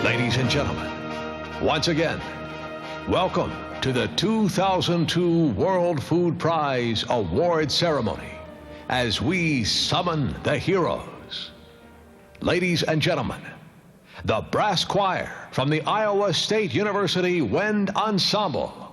Ladies and gentlemen, once again, welcome to the 2002 World Food Prize Award Ceremony as we summon the heroes. Ladies and gentlemen, the brass choir from the Iowa State University Wind Ensemble.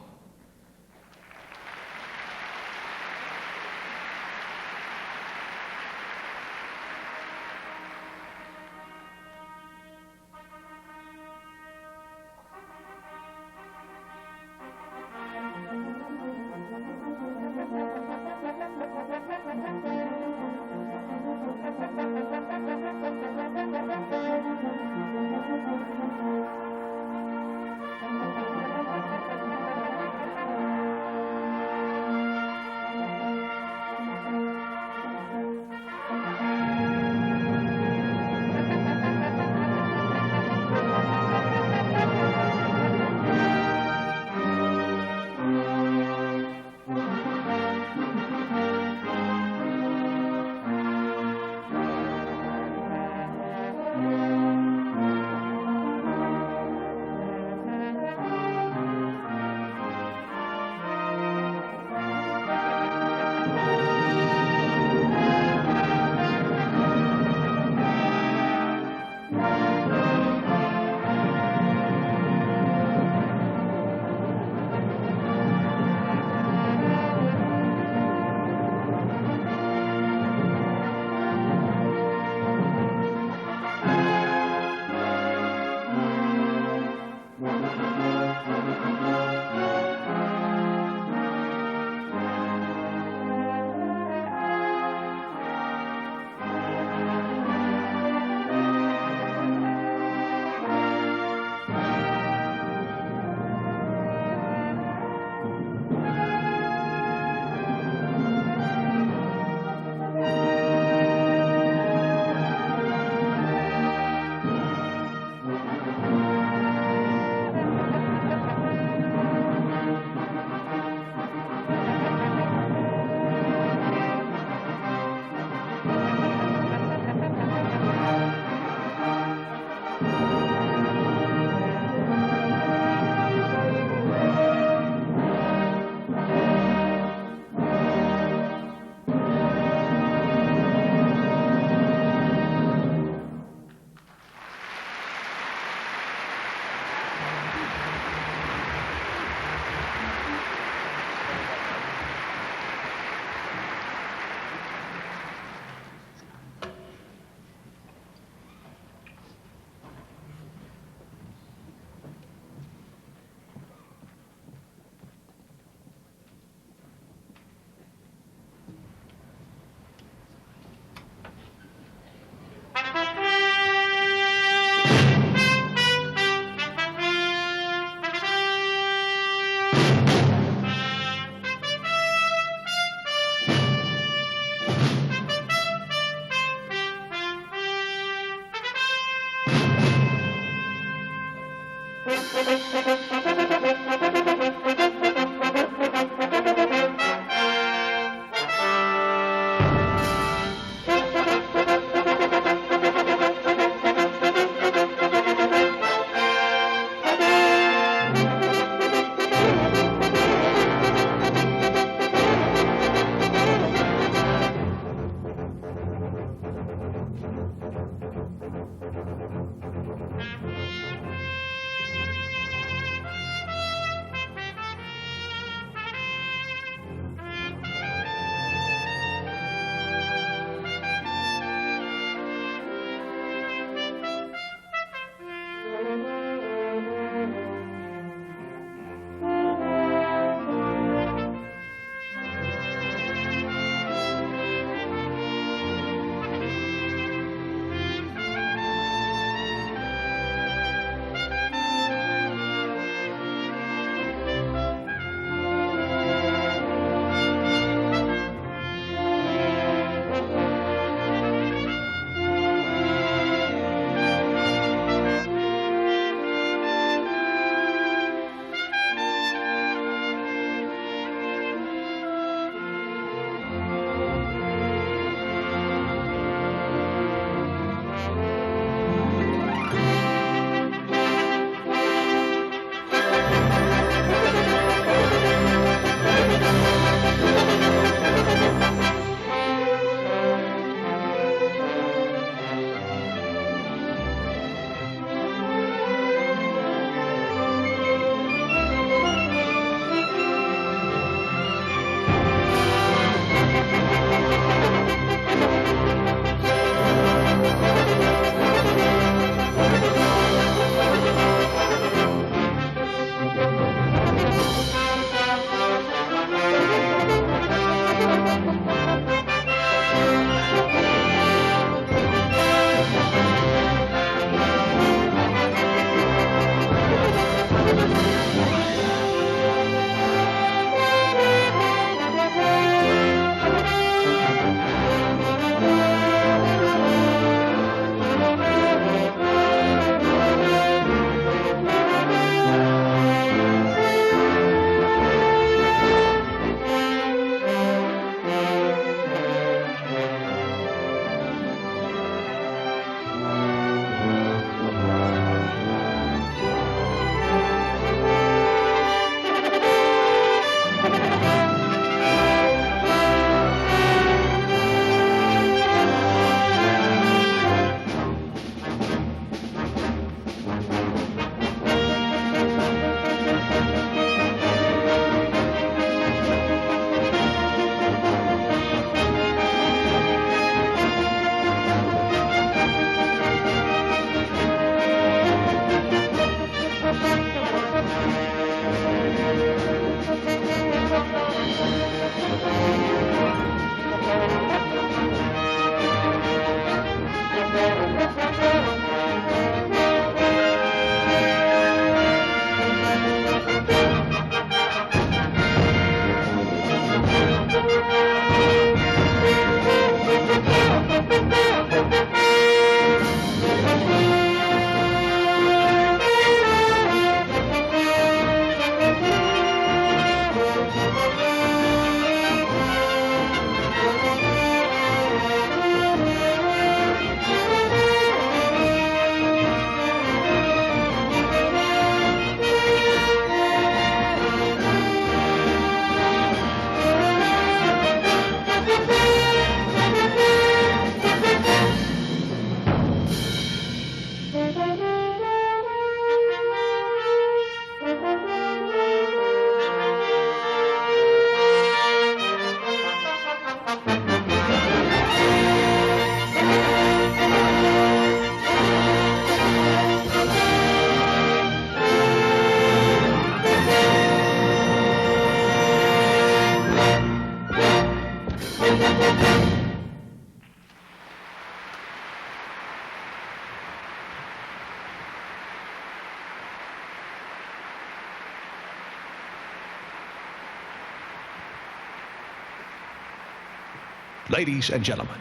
Ladies and gentlemen,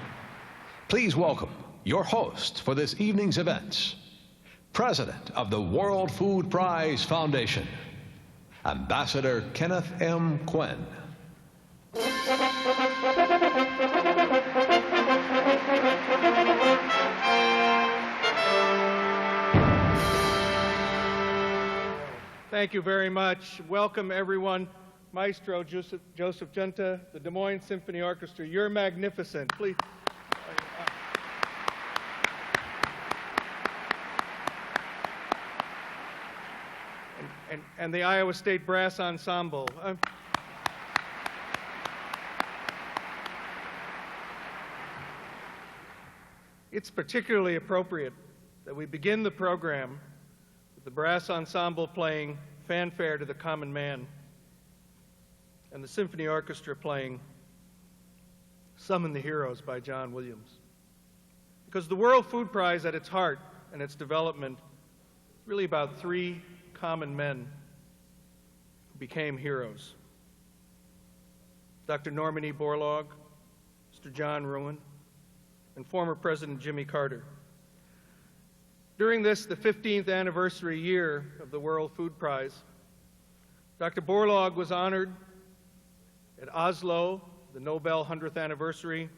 please welcome your host for this evening's events, President of the World Food Prize Foundation, Ambassador Kenneth M. Quinn. Thank you very much. Welcome, everyone. Maestro Joseph Junta, the Des Moines Symphony Orchestra, you're magnificent. Please. And the Iowa State Brass Ensemble. It's particularly appropriate that we begin the program with the brass ensemble playing Fanfare to the Common Man and the Symphony Orchestra playing Summon the Heroes by John Williams. Because the World Food Prize at its heart and its development is really about three common men who became heroes. Dr. Norman E. Borlaug, Mr. John Ruan, and former President Jimmy Carter. During this, the 15th anniversary year of the World Food Prize, Dr. Borlaug was honored at Oslo, the Nobel 100th anniversary,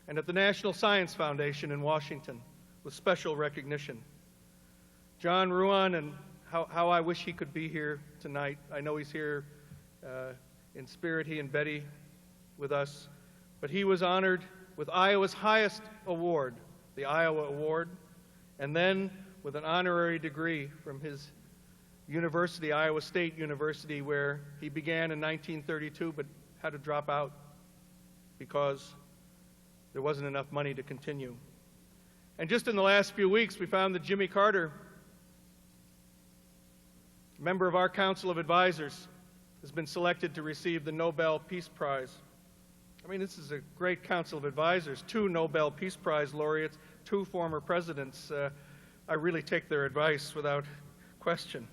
and at the National Science Foundation in Washington with special recognition. John Ruan, and how I wish he could be here tonight. I know he's here in spirit, he and Betty with us, but he was honored with Iowa's highest award, the Iowa Award, and then with an honorary degree from his university, Iowa State University, where he began in 1932 but had to drop out because there wasn't enough money to continue. And just in the last few weeks, we found that Jimmy Carter, a member of our Council of Advisors, has been selected to receive the Nobel Peace Prize. I mean, this is a great Council of Advisors, 2 Nobel Peace Prize laureates, 2 former presidents. I really take their advice without question.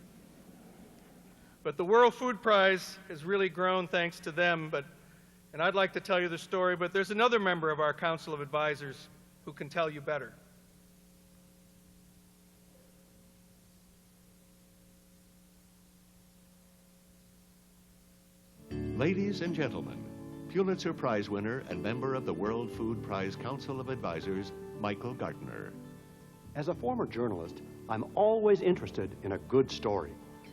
But the World Food Prize has really grown thanks to them, and I'd like to tell you the story, but there's another member of our Council of Advisors who can tell you better. Ladies and gentlemen, Pulitzer Prize winner and member of the World Food Prize Council of Advisors, Michael Gartner. As a former journalist, I'm always interested in a good story.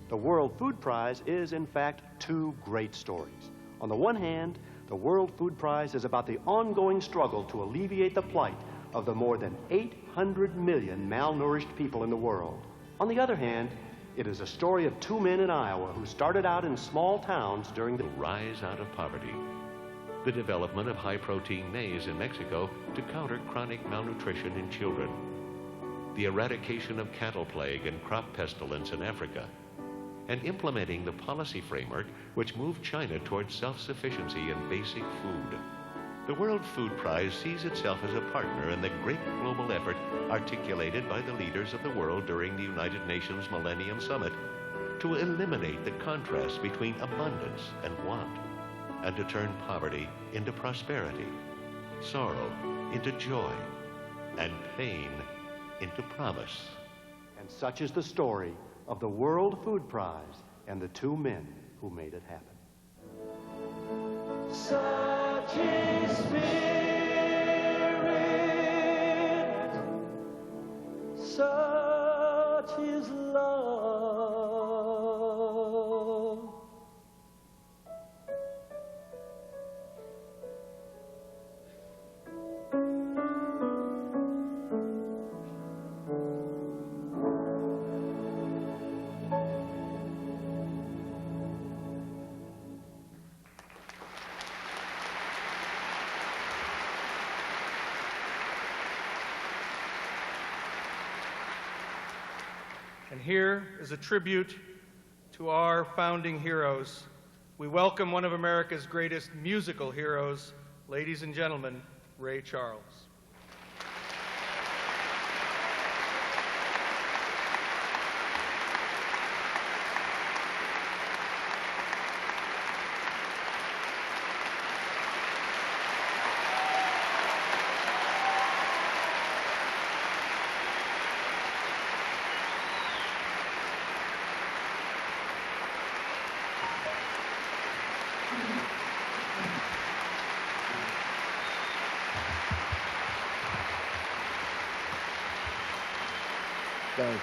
The World Food Prize is, in fact, 2 great stories. On the one hand, the World Food Prize is about the ongoing struggle to alleviate the plight of the more than 800 million malnourished people in the world. On the other hand, it is a story of 2 men in Iowa who started out in small towns during the rise out of poverty. The development of high-protein maize in Mexico to counter chronic malnutrition in children. The eradication of cattle plague and crop pestilence in Africa. And implementing the policy framework which moved China towards self-sufficiency in basic food. The World Food Prize sees itself as a partner in the great global effort articulated by the leaders of the world during the United Nations Millennium Summit to eliminate the contrast between abundance and want, and to turn poverty into prosperity, sorrow into joy, and pain into promise. And such is the story of the World Food Prize and the 2 men who made it happen. Such is spirit, such is love. And here is a tribute to our founding heroes. We welcome one of America's greatest musical heroes, ladies and gentlemen, Ray Charles. Thank you.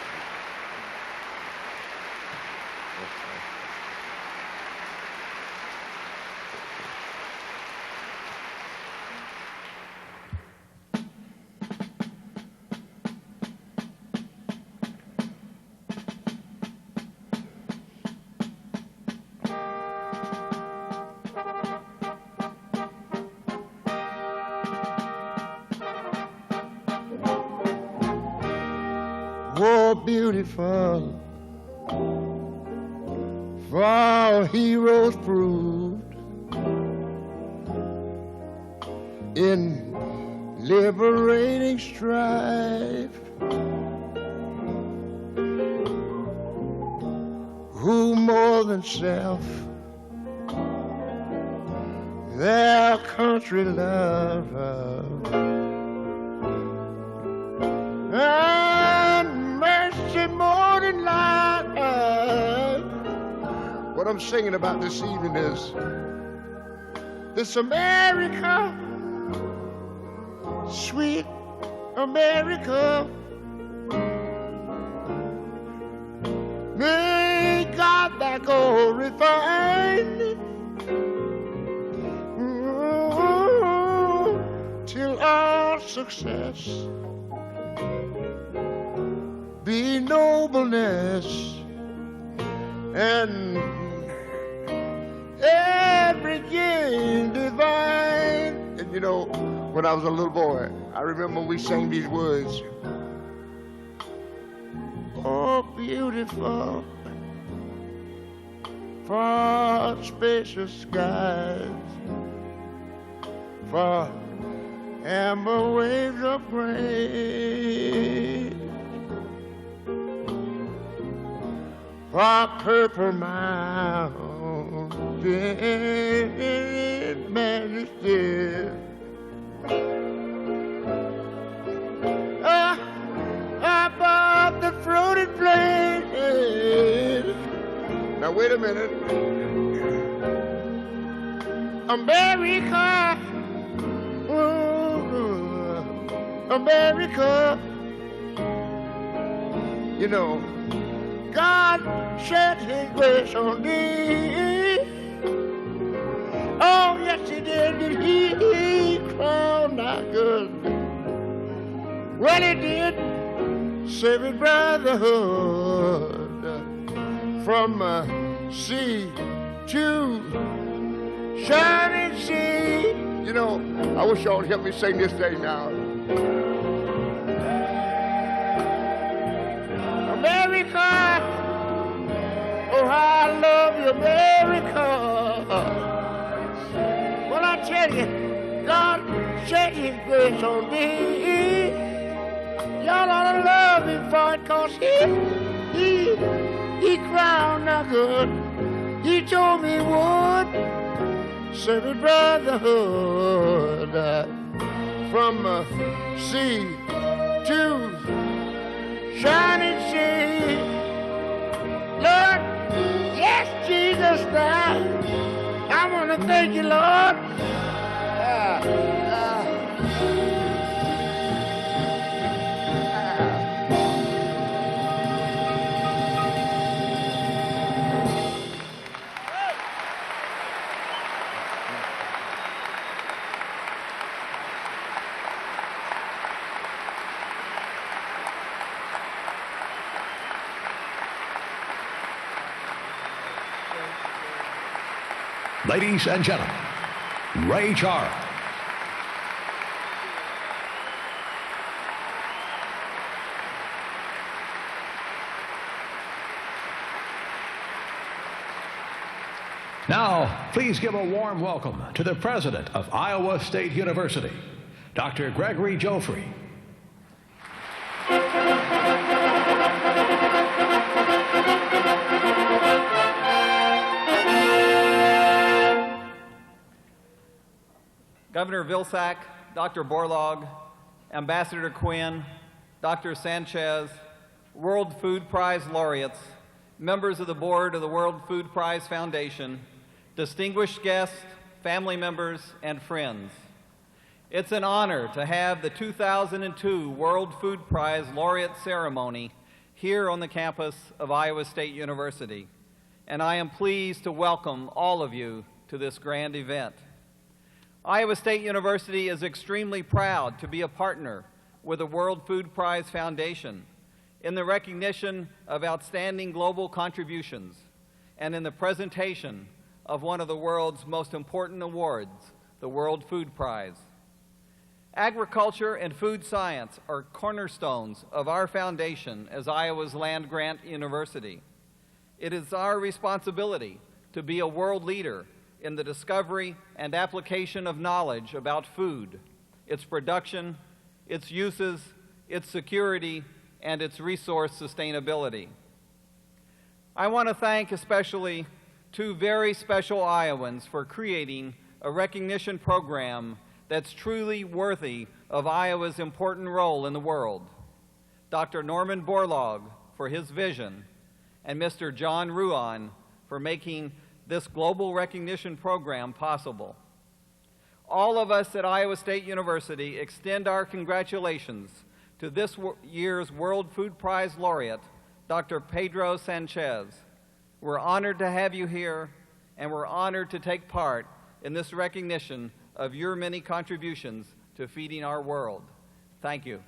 Oh, beautiful, for our heroes proved in liberating strife, who more than self their country loved. And mercy more than life. What I'm singing about this evening is this America, sweet America. May God that glorify till all success be nobleness and every gain divine. And you know, when I was a little boy, I remember we sang these words. Oh, beautiful, far spacious skies, far amber waves of grain, far purple mountain majesty. Above the floating plains. Now wait a minute. America, America. You know, God shed his grace on thee. Oh, yes, he did. And he crowned our good. Well, he did. Saving brotherhood from sea to shining sea. You know, I wish y'all would help me sing this thing now. America, oh, how I love you, America. Well, I tell you, God shed his grace on me. Y'all ought to love him for it, 'cause he crowned our good. He told me he would save his brotherhood from sea to shining sea. Lord, yes, Jesus, now I want to thank you, Lord. Ladies and gentlemen, Ray Charles. Now, please give a warm welcome to the President of Iowa State University, Dr. Gregory Joffrey. Governor Vilsack, Dr. Borlaug, Ambassador Quinn, Dr. Sanchez, World Food Prize laureates, members of the board of the World Food Prize Foundation, distinguished guests, family members, and friends. It's an honor to have the 2002 World Food Prize laureate ceremony here on the campus of Iowa State University, and I am pleased to welcome all of you to this grand event. Iowa State University is extremely proud to be a partner with the World Food Prize Foundation in the recognition of outstanding global contributions and in the presentation of one of the world's most important awards, the World Food Prize. Agriculture and food science are cornerstones of our foundation as Iowa's land-grant university. It is our responsibility to be a world leader in the discovery and application of knowledge about food, its production, its uses, its security, and its resource sustainability. I want to thank especially two very special Iowans for creating a recognition program that's truly worthy of Iowa's important role in the world. Dr. Norman Borlaug for his vision, and Mr. John Ruan for making this global recognition program possible. All of us at Iowa State University extend our congratulations to this year's World Food Prize laureate, Dr. Pedro Sanchez. We're honored to have you here, and we're honored to take part in this recognition of your many contributions to feeding our world. Thank you.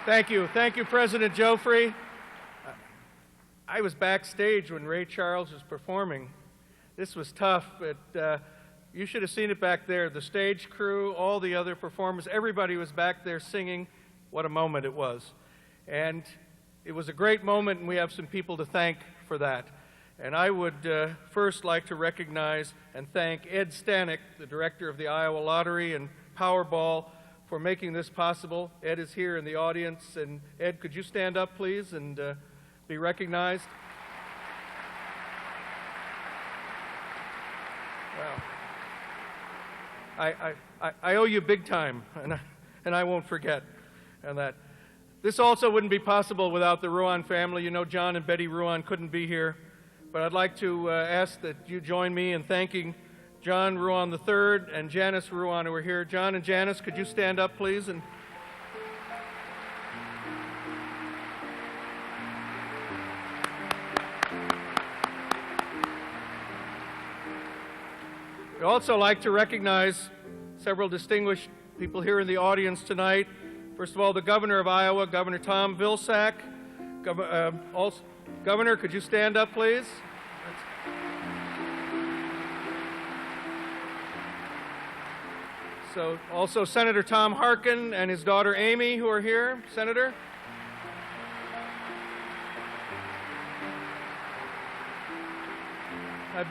Thank you. Thank you, President Joffrey. I was backstage when Ray Charles was performing. This was tough, but you should have seen it back there. The stage crew, all the other performers, everybody was back there singing. What a moment it was. And it was a great moment, and we have some people to thank for that. And I would first like to recognize and thank Ed Stanek, the director of the Iowa Lottery and Powerball, for making this possible. Ed is here in the audience, and Ed, could you stand up, please, and be recognized? Wow. I owe you big time, and I won't forget on that. This also wouldn't be possible without the Ruan family. You know, John and Betty Ruan couldn't be here, but I'd like to ask that you join me in thanking John Ruan III and Janice Ruan, who are here. John and Janice, could you stand up, please? And I'd also like to recognize several distinguished people here in the audience tonight. First of all, the Governor of Iowa, Governor Tom Vilsack. Governor, could you stand up, please? So, also Senator Tom Harkin and his daughter Amy, who are here. Senator? And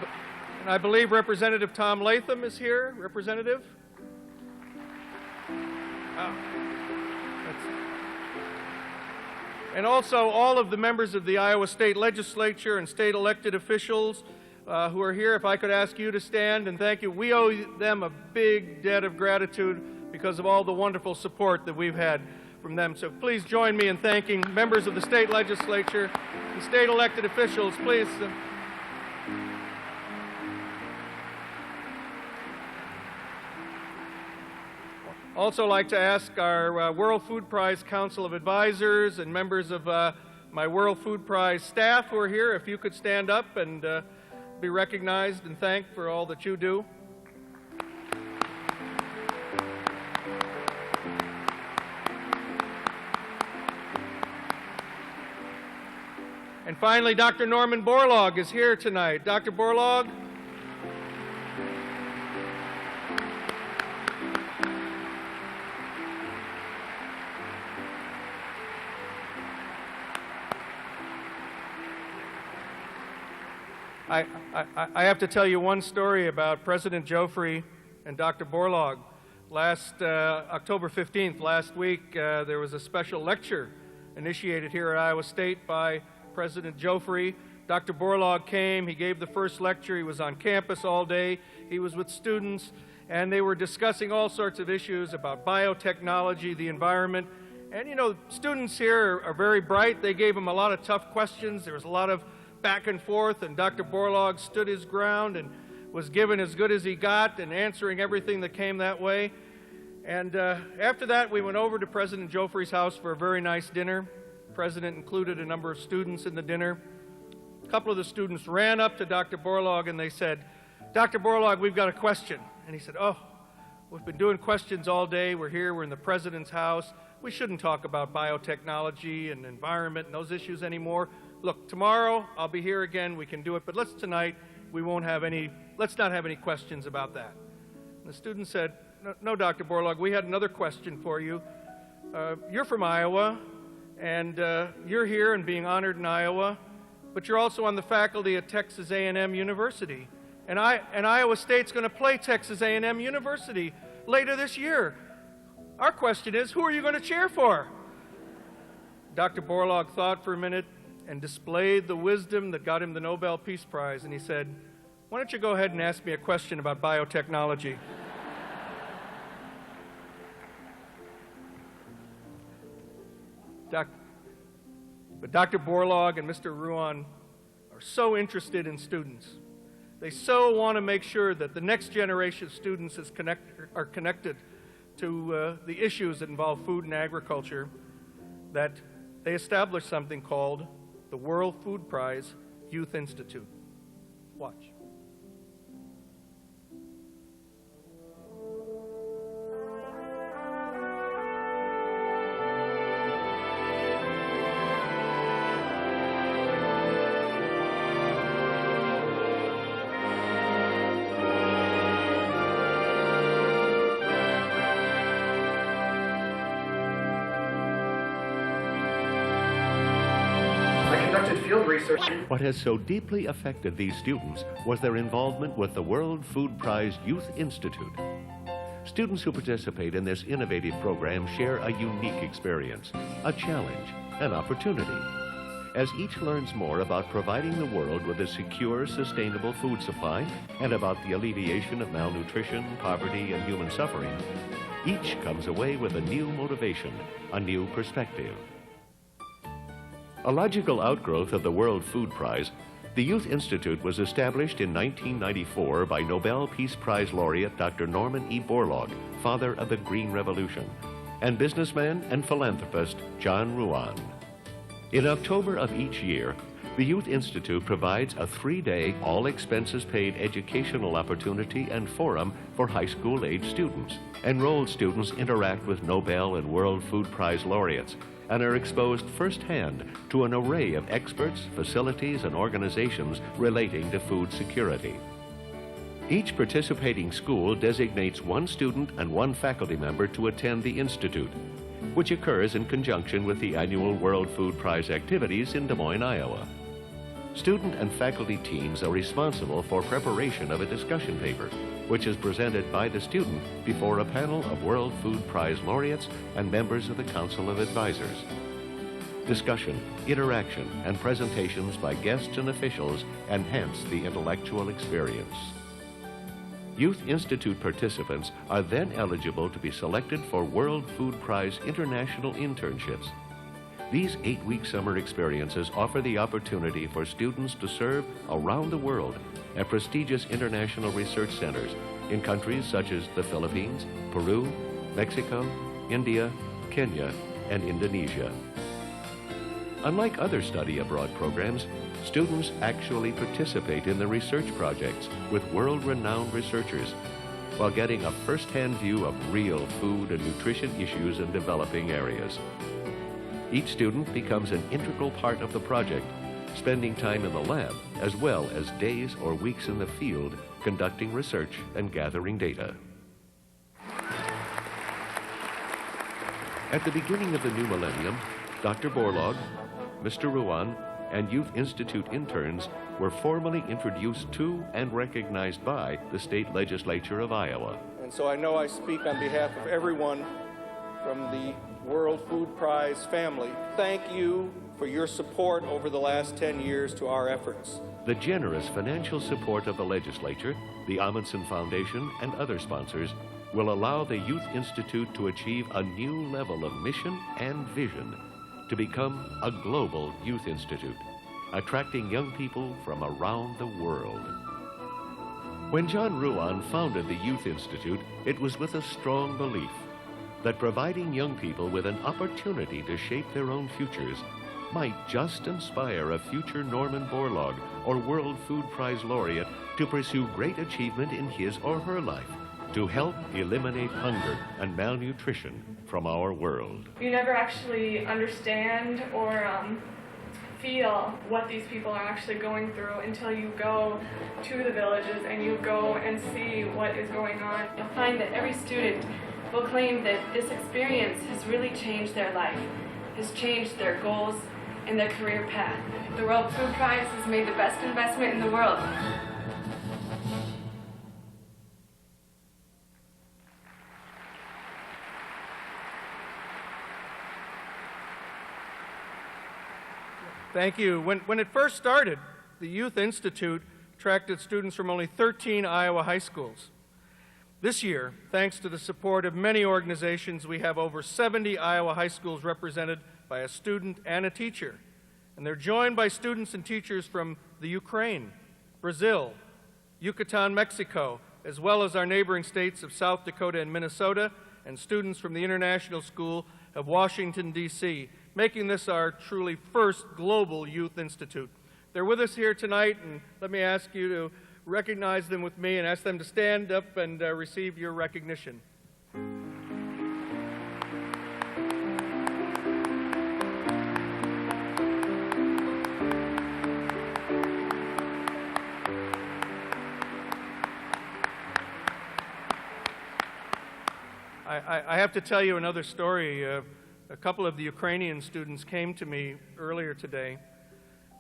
I believe Representative Tom Latham is here. Representative? And also all of the members of the Iowa State Legislature and state elected officials who are here. If I could ask you to stand and thank you. We owe them a big debt of gratitude because of all the wonderful support that we've had from them. So please join me in thanking members of the state legislature and state elected officials. Please. Also like to ask our World Food Prize Council of Advisors and members of my World Food Prize staff who are here, if you could stand up and be recognized and thanked for all that you do. And finally, Dr. Norman Borlaug is here tonight. Dr. Borlaug. I have to tell you one story about President Joffrey and Dr. Borlaug. Last October 15th, last week, there was a special lecture initiated here at Iowa State by President Joffrey. Dr. Borlaug came, he gave the first lecture, he was on campus all day, he was with students, and they were discussing all sorts of issues about biotechnology, the environment. And you know, students here are very bright. They gave him a lot of tough questions. There was a lot of back and forth, and Dr. Borlaug stood his ground and was giving as good as he got and answering everything that came that way. And after that, we went over to President Joffrey's house for a very nice dinner. The President included a number of students in the dinner. A couple of the students ran up to Dr. Borlaug and they said, "Dr. Borlaug, we've got a question." And he said, "Oh, we've been doing questions all day. We're here. We're in the President's house. We shouldn't talk about biotechnology and environment and those issues anymore. Look, tomorrow I'll be here again. We can do it. But let's not have any questions about that." And the student said, "No, Dr. Borlaug, we had another question for you. You're from Iowa, and you're here and being honored in Iowa, but you're also on the faculty at Texas A&M University. And Iowa State's going to play Texas A&M University later this year. Our question is, who are you going to cheer for?" Dr. Borlaug thought for a minute and displayed the wisdom that got him the Nobel Peace Prize, and he said, "Why don't you go ahead and ask me a question about biotechnology?" But Dr. Borlaug and Mr. Ruan are so interested in students. They so want to make sure that the next generation of students are connected to the issues that involve food and agriculture that they established something called the World Food Prize Youth Institute. Watch. What has so deeply affected these students was their involvement with the World Food Prize Youth Institute. Students who participate in this innovative program share a unique experience, a challenge, an opportunity. As each learns more about providing the world with a secure, sustainable food supply and about the alleviation of malnutrition, poverty, and human suffering, each comes away with a new motivation, a new perspective. A logical outgrowth of the World Food Prize, the Youth Institute was established in 1994 by Nobel Peace Prize laureate Dr. Norman E. Borlaug, father of the Green Revolution, and businessman and philanthropist John Ruan. In October of each year, the Youth Institute provides a 3-day, all-expenses-paid educational opportunity and forum for high school-age students. Enrolled students interact with Nobel and World Food Prize laureates and are exposed firsthand to an array of experts, facilities, and organizations relating to food security. Each participating school designates one student and one faculty member to attend the Institute, which occurs in conjunction with the annual World Food Prize activities in Des Moines, Iowa. Student and faculty teams are responsible for preparation of a discussion paper, which is presented by the student before a panel of World Food Prize laureates and members of the Council of Advisors. Discussion, interaction, and presentations by guests and officials enhance the intellectual experience. Youth Institute participants are then eligible to be selected for World Food Prize International internships. These 8-week summer experiences offer the opportunity for students to serve around the world at prestigious international research centers in countries such as the Philippines, Peru, Mexico, India, Kenya, and Indonesia. Unlike other study abroad programs, students actually participate in the research projects with world-renowned researchers while getting a first-hand view of real food and nutrition issues in developing areas. Each student becomes an integral part of the project, spending time in the lab as well as days or weeks in the field conducting research and gathering data. At the beginning of the new millennium, Dr. Borlaug, Mr. Ruan, and Youth Institute interns were formally introduced to and recognized by the state legislature of Iowa. And so I know I speak on behalf of everyone from the World Food Prize family. Thank you for your support over the last 10 years to our efforts. The generous financial support of the legislature, the Amundsen Foundation, and other sponsors will allow the Youth Institute to achieve a new level of mission and vision to become a global youth institute, attracting young people from around the world. When John Ruan founded the Youth Institute, it was with a strong belief that providing young people with an opportunity to shape their own futures might just inspire a future Norman Borlaug or World Food Prize laureate to pursue great achievement in his or her life, to help eliminate hunger and malnutrition from our world. You never actually understand or feel what these people are actually going through until you go to the villages and you go and see what is going on. You'll find that every student will claim that this experience has really changed their life, has changed their goals and their career path. The World Food Prize has made the best investment in the world. Thank you. When it first started, the Youth Institute attracted students from only 13 Iowa high schools. This year, thanks to the support of many organizations, we have over 70 Iowa high schools represented by a student and a teacher. And they're joined by students and teachers from the Ukraine, Brazil, Yucatan, Mexico, as well as our neighboring states of South Dakota and Minnesota, and students from the International School of Washington, D.C., making this our truly first global youth institute. They're with us here tonight, and let me ask you to recognize them with me and ask them to stand up and receive your recognition. I have to tell you another story. A couple of the Ukrainian students came to me earlier today,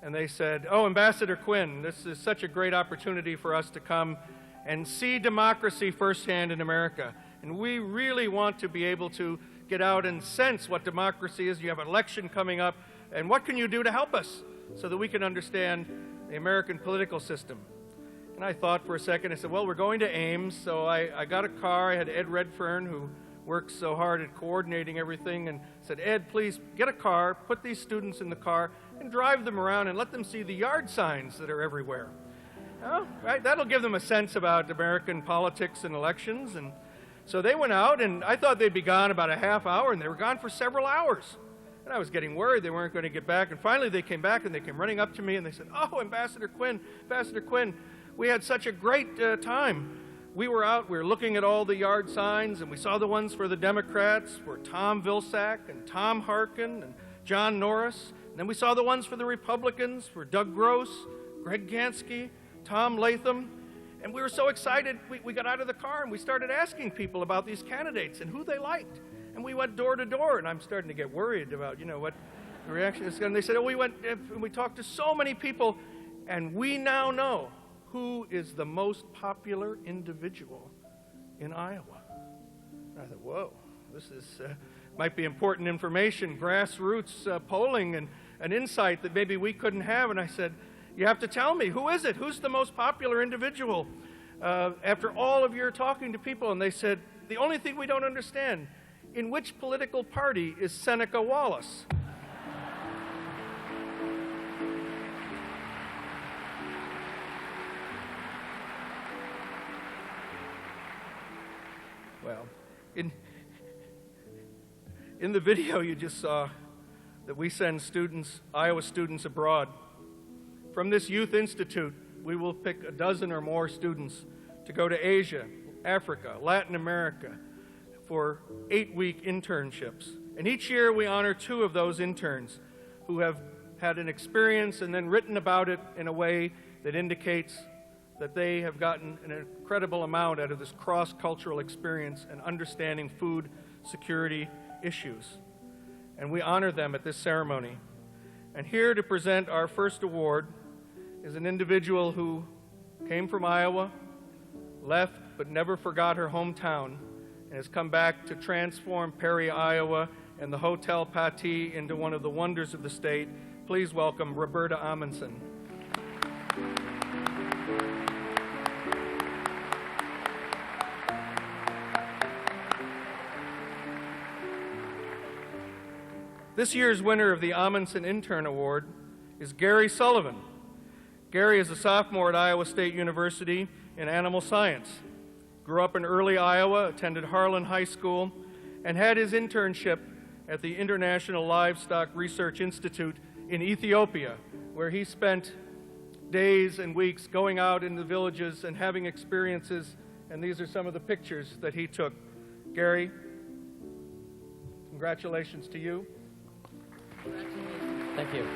and they said, "Oh, Ambassador Quinn, this is such a great opportunity for us to come and see democracy firsthand in America. And we really want to be able to get out and sense what democracy is. You have an election coming up, and what can you do to help us so that we can understand the American political system?" And I thought for a second. I said, well, we're going to Ames, so I got a car. I had Ed Redfern, who works so hard at coordinating everything, and said, Ed, please get a car, put these students in the car, and drive them around and let them see the yard signs that are everywhere. Well, right, that'll give them a sense about American politics and elections. And so they went out, and I thought they'd be gone about a half hour, and they were gone for several hours. And I was getting worried they weren't going to get back. And finally they came back, and they came running up to me, and they said, oh, Ambassador Quinn, we had such a great time. We were out, we were looking at all the yard signs, and we saw the ones for the Democrats, for Tom Vilsack and Tom Harkin and John Norris. And then we saw the ones for the Republicans, for Doug Gross, Greg Gansky, Tom Latham. And we were so excited, we got out of the car and we started asking people about these candidates and who they liked. And we went door to door, and I'm starting to get worried about, what the reaction is. And they said, oh, we went and we talked to so many people, and we now know who is the most popular individual in Iowa. And I thought, whoa, this is might be important information, grassroots polling, and an insight that maybe we couldn't have. And I said, you have to tell me, who is it? Who's the most popular individual after all of your talking to people? And they said, the only thing we don't understand, in which political party is Seneca Wallace? Well, in the video you just saw that we send students, Iowa students abroad. From this Youth Institute, we will pick a dozen or more students to go to Asia, Africa, Latin America for 8-week internships. And each year we honor 2 of those interns who have had an experience and then written about it in a way that indicates that they have gotten an incredible amount out of this cross-cultural experience and understanding food security issues. And we honor them at this ceremony. And here to present our first award is an individual who came from Iowa, left but never forgot her hometown, and has come back to transform Perry, Iowa, and the Hotel Patti into one of the wonders of the state. Please welcome Roberta Amundsen. This year's winner of the Amundsen Intern Award is Gary Sullivan. Gary is a sophomore at Iowa State University, in animal science. Grew up in early Iowa, attended Harlan High School, and had his internship at the International Livestock Research Institute in Ethiopia, where he spent days and weeks going out in the villages and having experiences, and these are some of the pictures that he took. Gary, congratulations to you. Thank you.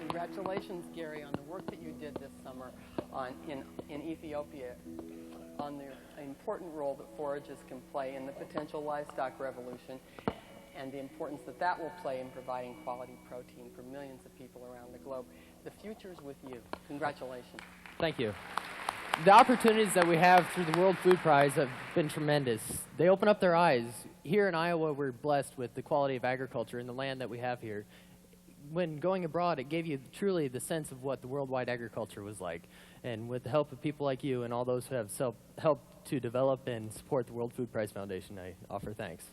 Congratulations, Gary, on the work that you did this summer in Ethiopia, on the important role that forages can play in the potential livestock revolution, and the importance that that will play in providing quality protein for millions of people around the globe. The future's with you. Congratulations. Thank you. The opportunities that we have through the World Food Prize have been tremendous. They open up their eyes. Here in Iowa, we're blessed with the quality of agriculture and the land that we have here. When going abroad, it gave you truly the sense of what the worldwide agriculture was like. And with the help of people like you and all those who have helped to develop and support the World Food Prize Foundation, I offer thanks.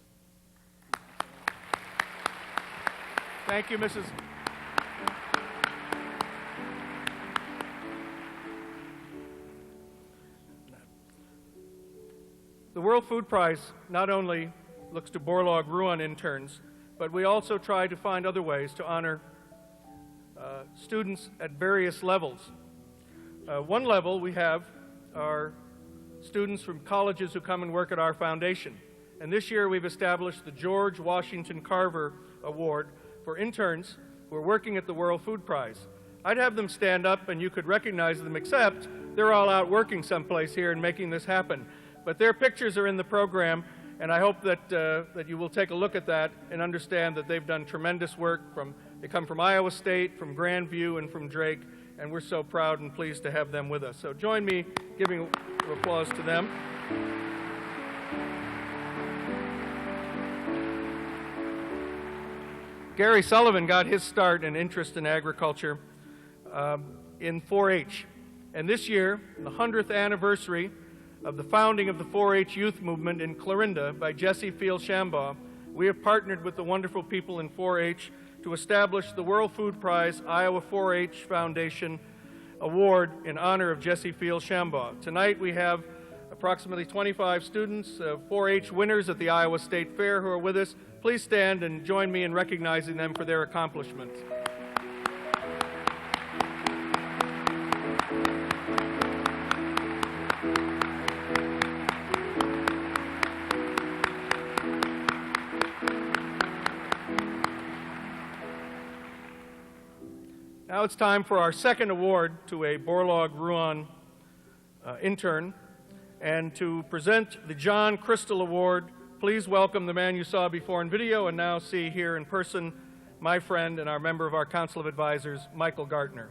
Thank you, Mrs. The World Food Prize not only looks to Borlaug interns, but we also try to find other ways to honor students at various levels. One level we have are students from colleges who come and work at our foundation. And this year we've established the George Washington Carver Award for interns who are working at the World Food Prize. I'd have them stand up and you could recognize them, except they're all out working someplace here and making this happen. But their pictures are in the program, and I hope that, that you will take a look at that and understand that they've done tremendous work. They come from Iowa State, from Grandview, and from Drake, and we're so proud and pleased to have them with us. So join me giving applause to them. Gary Sullivan got his start and interest in agriculture in 4-H. And this year, the 100th anniversary of the founding of the 4-H youth movement in Clarinda by Jessie Shambaugh, we have partnered with the wonderful people in 4-H to establish the World Food Prize Iowa 4-H Foundation Award in honor of Jessie Shambaugh. Tonight we have approximately 25 students, 4-H winners at the Iowa State Fair who are with us. Please stand and join me in recognizing them for their accomplishments. Now it's time for our second award to a Borlaug intern. And to present the John Crystal Award, please welcome the man you saw before in video and now see here in person, my friend and our member of our Council of Advisors, Michael Gartner.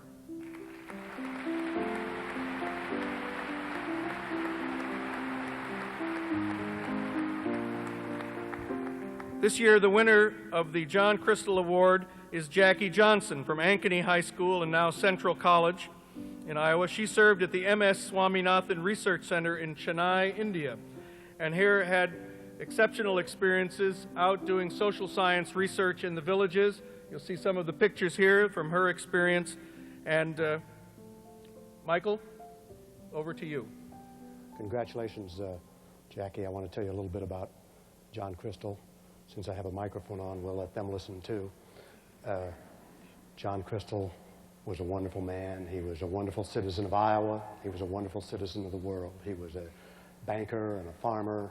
This year, the winner of the John Crystal Award is Jackie Johnson from Ankeny High School and now Central College in Iowa. She served at the M.S. Swaminathan Research Center in Chennai, India, and here had exceptional experiences out doing social science research in the villages. You'll see some of the pictures here from her experience. And Michael, over to you. Congratulations, Jackie. I want to tell you a little bit about John Crystal. Since I have a microphone on, we'll let them listen too. John Crystal was a wonderful man. He was a wonderful citizen of Iowa. He was a wonderful citizen of the world. He was a banker and a farmer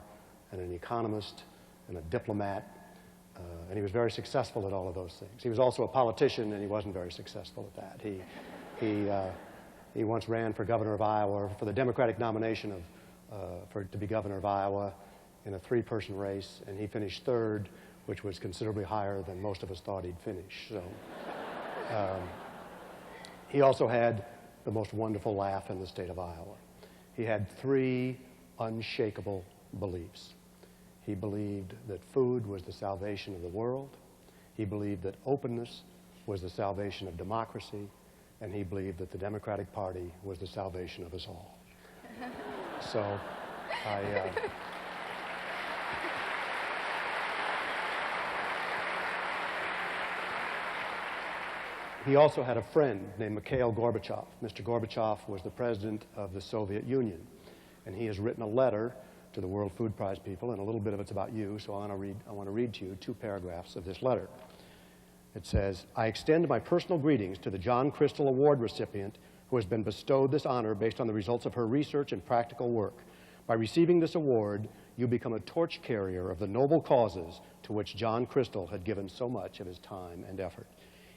and an economist and a diplomat, and he was very successful at all of those things. He was also a politician, and he wasn't very successful at that. He once ran for governor of Iowa, for the Democratic nomination to be governor of Iowa in a three-person race, and he finished third, which was considerably higher than most of us thought he'd finish. So, he also had the most wonderful laugh in the state of Iowa. He had three unshakable beliefs. He believed that food was the salvation of the world. He believed that openness was the salvation of democracy. and he believed that the Democratic Party was the salvation of us all. So he also had a friend named Mikhail Gorbachev. Mr. Gorbachev was the president of the Soviet Union, and he has written a letter to the World Food Prize people, and a little bit of it's about you, so I want to read to you 2 paragraphs of this letter. It says, "I extend my personal greetings to the John Crystal Award recipient who has been bestowed this honor based on the results of her research and practical work. By receiving this award, you become a torch carrier of the noble causes to which John Crystal had given so much of his time and effort.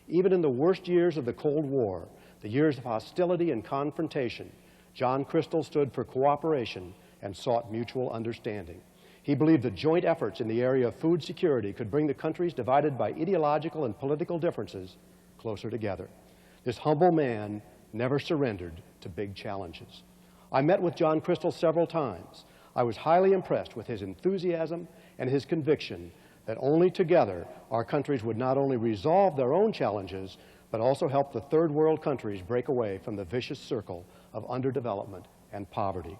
Even in the worst years of the Cold War, the years of hostility and confrontation, John Crystal stood for cooperation and sought mutual understanding. He believed that joint efforts in the area of food security could bring the countries divided by ideological and political differences closer together. This humble man never surrendered to big challenges. I met with John Crystal several times. I was highly impressed with his enthusiasm and his conviction that only together our countries would not only resolve their own challenges, but also help the third world countries break away from the vicious circle of underdevelopment and poverty.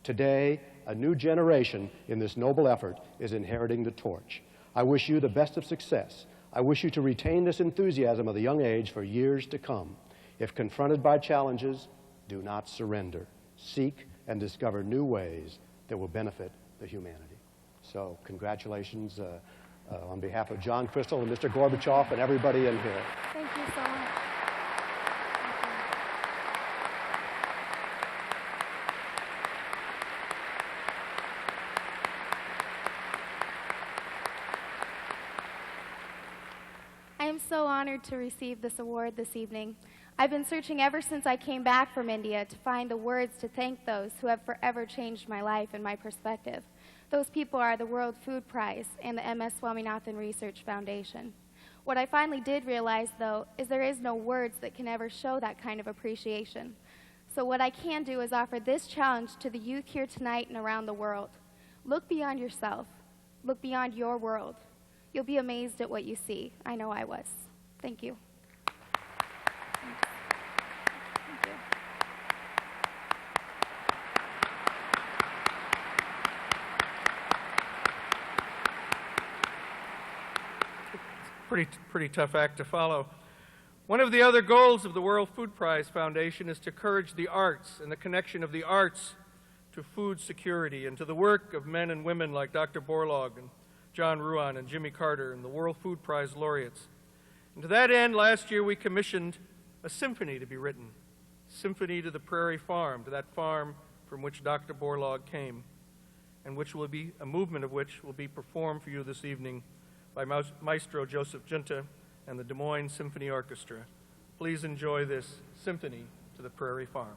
Today, a new generation in this noble effort is inheriting the torch. I wish you the best of success. I wish you to retain this enthusiasm of the young age for years to come. If confronted by challenges, do not surrender. Seek and discover new ways that will benefit the humanity." So congratulations on behalf of John Crystal and Mr. Gorbachev and everybody in here. Thank you so much. I am so honored to receive this award this evening. I've been searching ever since I came back from India to find the words to thank those who have forever changed my life and my perspective. Those people are the World Food Prize and the M.S. Swaminathan Research Foundation. What I finally did realize, though, is there is no words that can ever show that kind of appreciation. So what I can do is offer this challenge to the youth here tonight and around the world. Look beyond yourself. Look beyond your world. You'll be amazed at what you see. I know I was. Thank you. Thank you. Pretty tough act to follow. One of the other goals of the World Food Prize Foundation is to encourage the arts and the connection of the arts to food security and to the work of men and women like Dr. Borlaug and John Ruan and Jimmy Carter and the World Food Prize laureates. And to that end, last year we commissioned a symphony to be written, Symphony to the Prairie Farm, to that farm from which Dr. Borlaug came, and which will be a movement of which will be performed for you this evening by Maestro Joseph Junta and the Des Moines Symphony Orchestra. Please enjoy this Symphony to the Prairie Farm.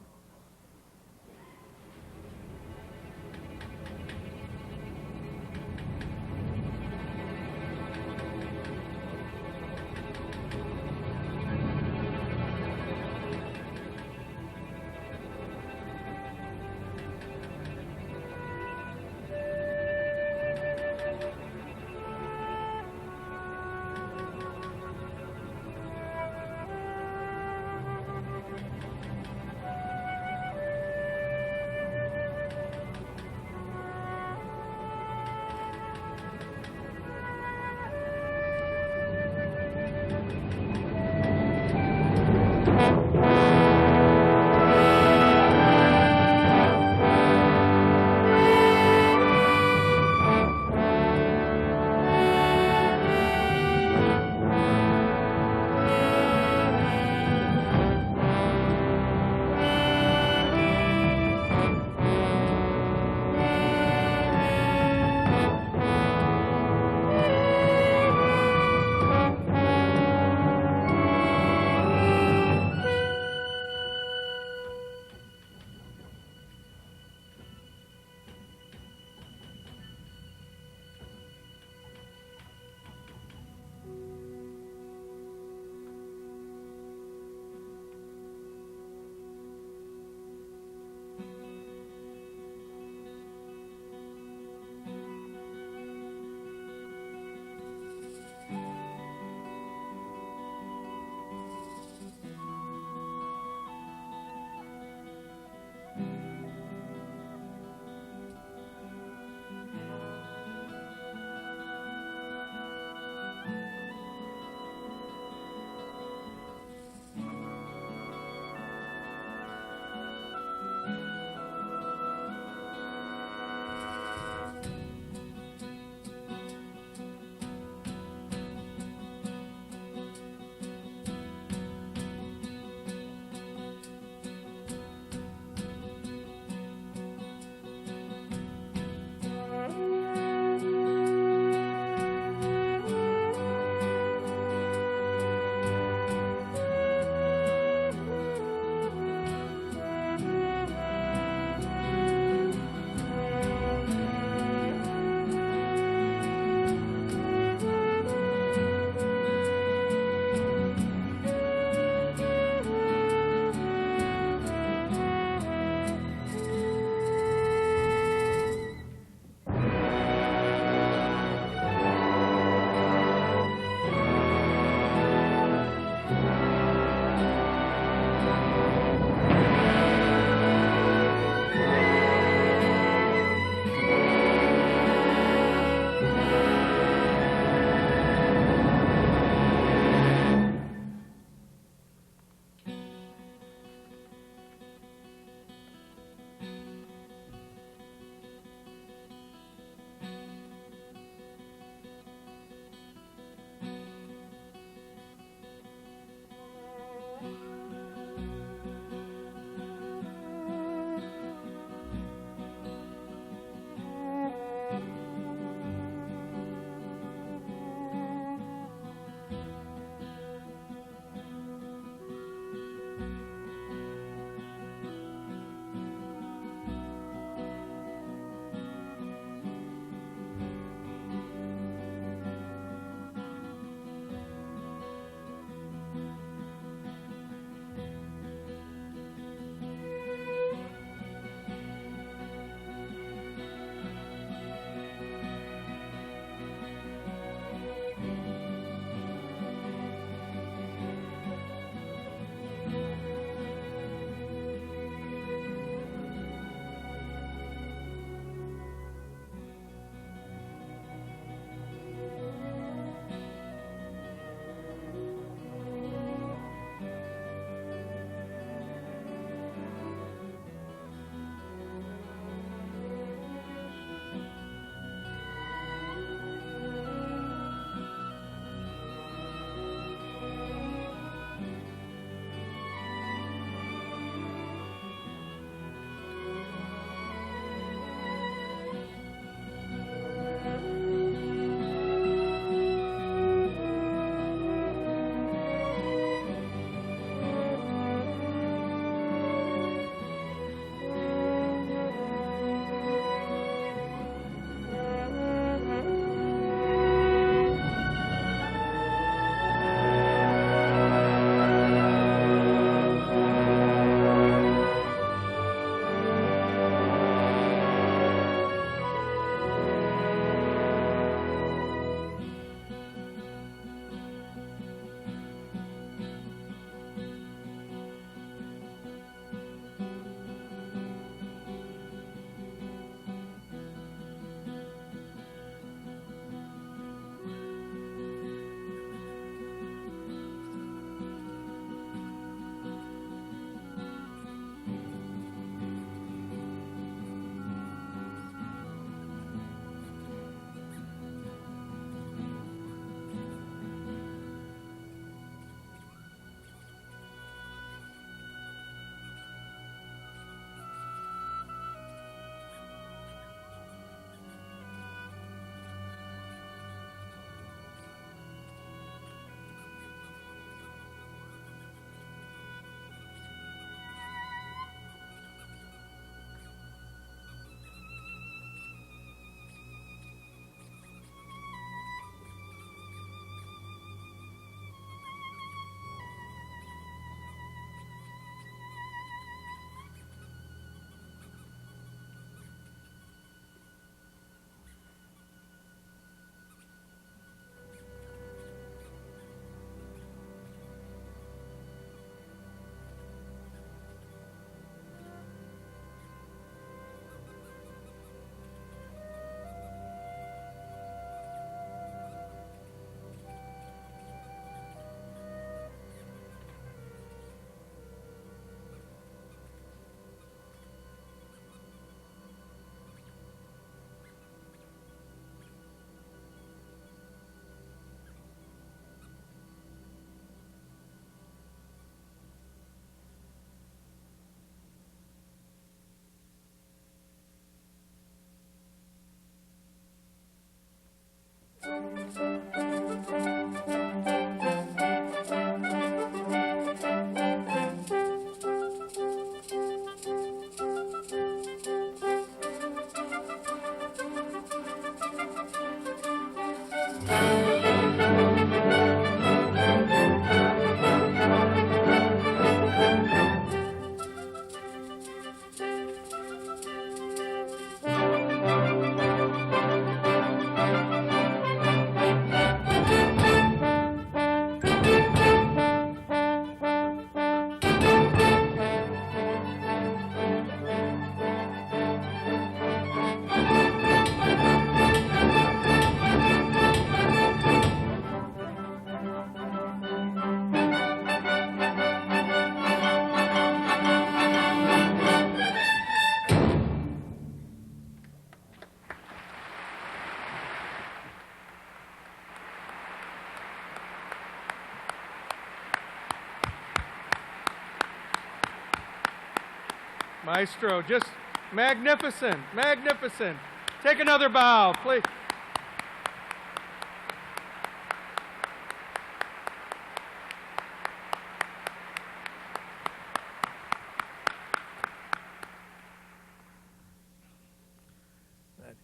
Maestro, just magnificent, magnificent. Take another bow, please.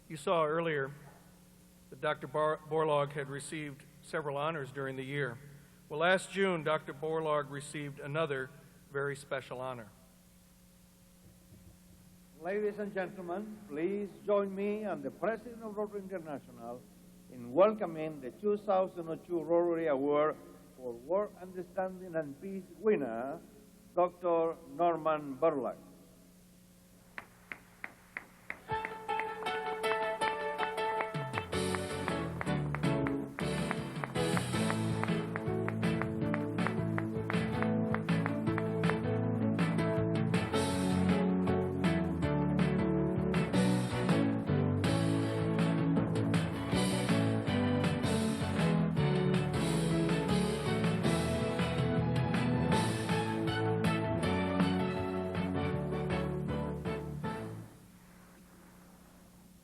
You saw earlier that Dr. Borlaug had received several honors during the year. Well, last June, Dr. Borlaug received another very special honor. Ladies and gentlemen, please join me and the President of Rotary International in welcoming the 2002 Rotary Award for World Understanding and Peace winner, Dr. Norman Borlaug.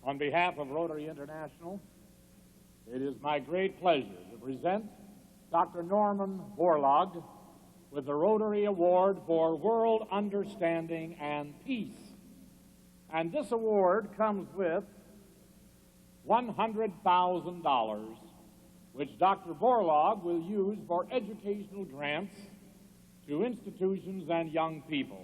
On behalf of Rotary International, it is my great pleasure to present Dr. Norman Borlaug with the Rotary Award for World Understanding and Peace. And this award comes with $100,000, which Dr. Borlaug will use for educational grants to institutions and young people.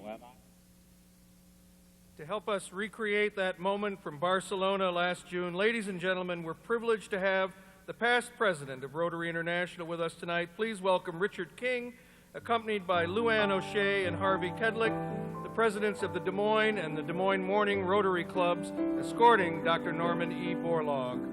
To help us recreate that moment from Barcelona last June, ladies and gentlemen, we're privileged to have the past president of Rotary International with us tonight. Please welcome Richard King, accompanied by Luann O'Shea and Harvey Kedlick, the presidents of the Des Moines and the Des Moines Morning Rotary Clubs, escorting Dr. Norman E. Borlaug.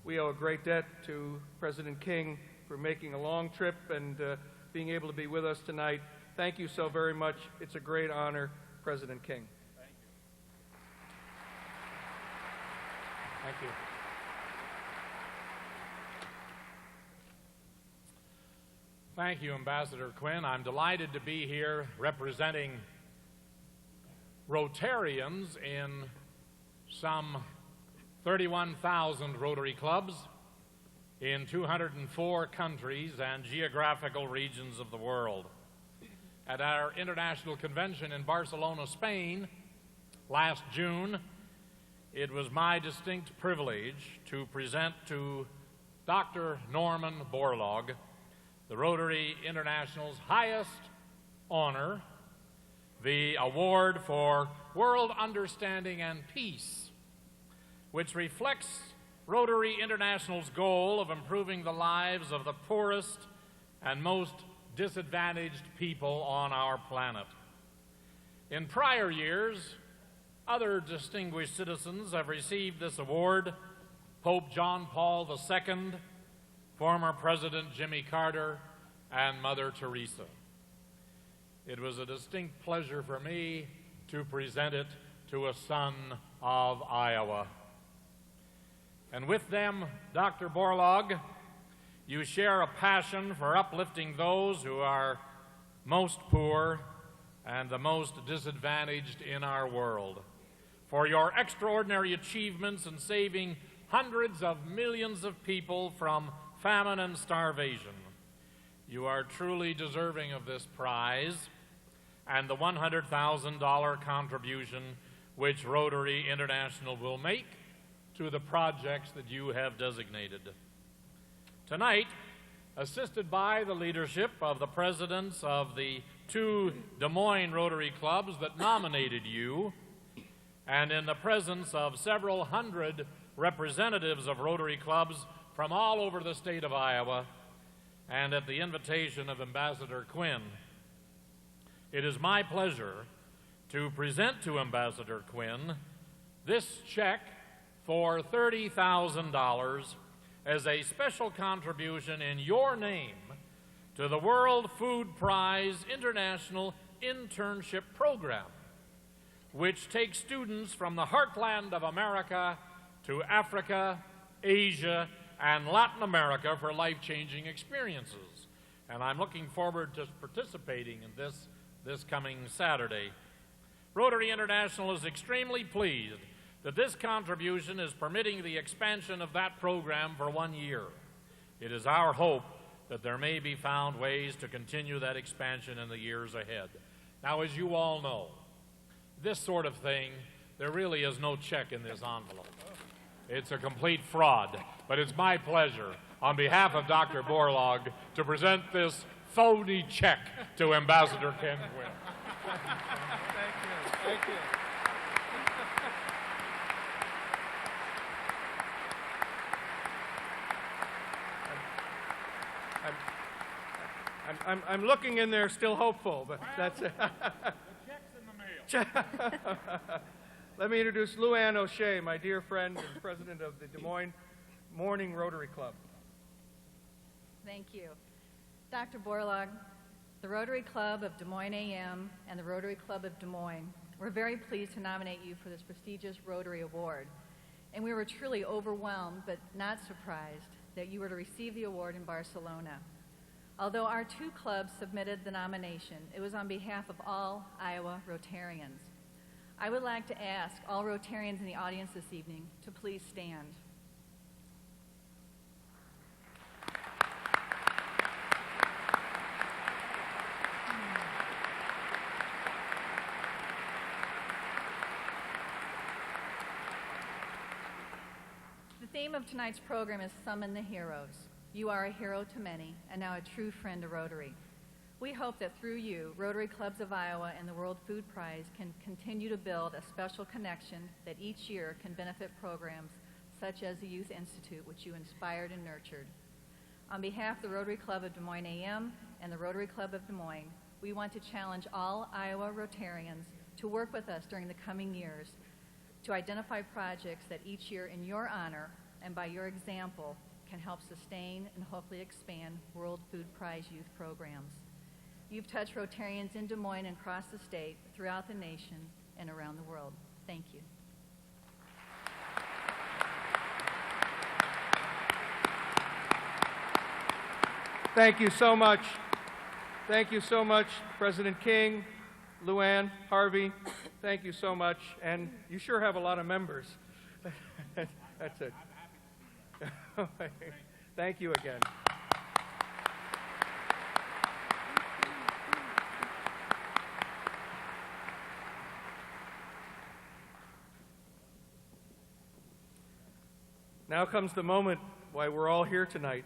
We owe a great debt to President King for making a long trip and being able to be with us tonight. Thank you so very much. It's a great honor, President King. Thank you. Thank you. Thank you, Ambassador Quinn. I'm delighted to be here representing Rotarians in some 31,000 Rotary clubs in 204 countries and geographical regions of the world. At our international convention in Barcelona, Spain, last June, it was my distinct privilege to present to Dr. Norman Borlaug the Rotary International's highest honor, the Award for World Understanding and Peace, which reflects Rotary International's goal of improving the lives of the poorest and most disadvantaged people on our planet. In prior years, other distinguished citizens have received this award: Pope John Paul II, former President Jimmy Carter, and Mother Teresa. It was a distinct pleasure for me to present it to a son of Iowa. And with them, Dr. Borlaug, you share a passion for uplifting those who are most poor and the most disadvantaged in our world, for your extraordinary achievements in saving hundreds of millions of people from famine and starvation. You are truly deserving of this prize and the $100,000 contribution which Rotary International will make to the projects that you have designated. Tonight, assisted by the leadership of the presidents of the 2 Des Moines Rotary clubs that nominated you, and in the presence of several hundred representatives of Rotary clubs from all over the state of Iowa, and at the invitation of Ambassador Quinn, it is my pleasure to present to Ambassador Quinn this check for $30,000 as a special contribution in your name to the World Food Prize International Internship Program, which takes students from the heartland of America to Africa, Asia, and Latin America for life-changing experiences. And I'm looking forward to participating in this coming Saturday. Rotary International is extremely pleased that this contribution is permitting the expansion of that program for 1 year. It is our hope that there may be found ways to continue that expansion in the years ahead. Now, as you all know, this sort of thing, there really is no check in this envelope. It's a complete fraud, but it's my pleasure, on behalf of Dr. Borlaug, to present this phony check to Ambassador Ken Quinn. Thank you. I'm looking in there, still hopeful, but that's it. The check's in the mail. Let me introduce Luann O'Shea, my dear friend and president of the Des Moines Morning Rotary Club. Thank you. Dr. Borlaug, the Rotary Club of Des Moines AM and the Rotary Club of Des Moines, we're very pleased to nominate you for this prestigious Rotary Award. And we were truly overwhelmed, but not surprised, that you were to receive the award in Barcelona. Although our 2 clubs submitted the nomination, it was on behalf of all Iowa Rotarians. I would like to ask all Rotarians in the audience this evening to please stand. The theme of tonight's program is Summon the Heroes. You are a hero to many, and now a true friend to Rotary. We hope that through you, Rotary Clubs of Iowa and the World Food Prize can continue to build a special connection that each year can benefit programs such as the Youth Institute, which you inspired and nurtured. On behalf of the Rotary Club of Des Moines AM and the Rotary Club of Des Moines, we want to challenge all Iowa Rotarians to work with us during the coming years to identify projects that each year in your honor and by your example can help sustain and hopefully expand World Food Prize youth programs. You've touched Rotarians in Des Moines and across the state, throughout the nation, and around the world. Thank you. Thank you so much. Thank you so much, President King, Luann, Harvey. Thank you so much. And you sure have a lot of members. That's it. Thank you again. Now comes the moment why we're all here tonight,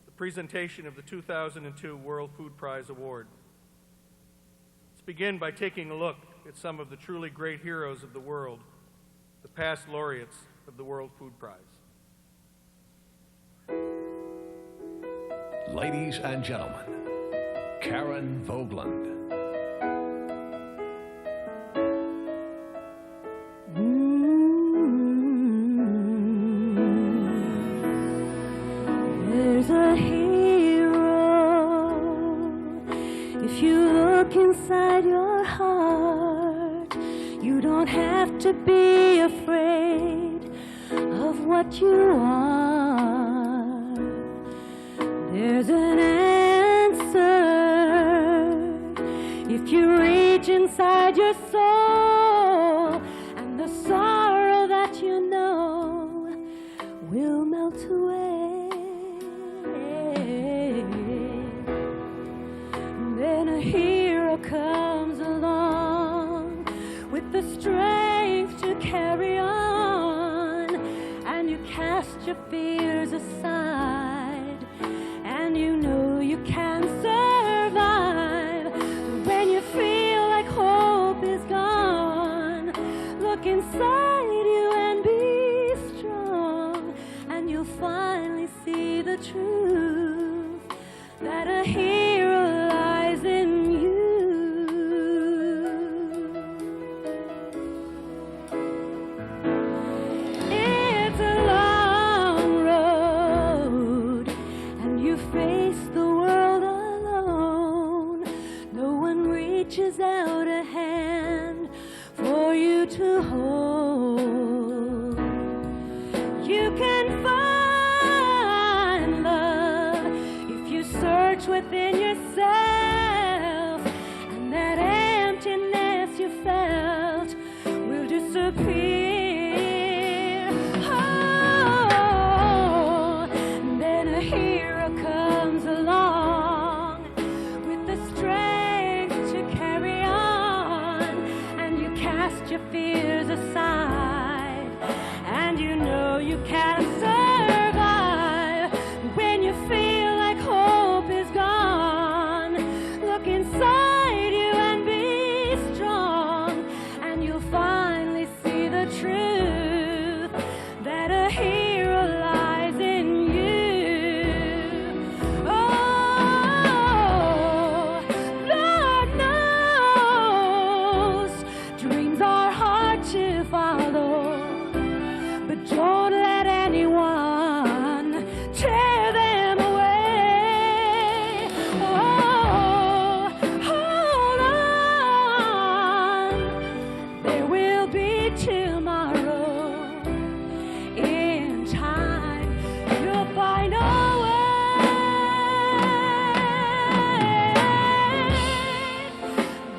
the presentation of the 2002 World Food Prize Award. Let's begin by taking a look at some of the truly great heroes of the world, the past laureates of the World Food Prize. Ladies and gentlemen, Karen Vogeland. There's a hero if you look inside your heart. You don't have to be afraid of what you are. There's an answer if you your soul, and the sorrow that you know will melt away. Then a hero comes along with the strength to carry on, and you cast your fears aside, and you know you can survive. When you feel like hope is gone, look inside you and be strong, and you'll finally see the truth that a hero lies in you. It's a long road, and you face the world alone. No one reaches out a hand for you to hold. You can find love if you search within yourself, and that emptiness you felt will disappear. Oh, and then a hero comes along with the strength to carry on, and you cast your fears aside, and you know you can survive. When you feel like hope is gone, look inside you and be strong, and you'll finally see the truth that a hero lies in you. Oh, Lord knows dreams are hard to follow, but don't let anyone tear them away. Oh, hold on, there will be tomorrow. In time, you'll find a way.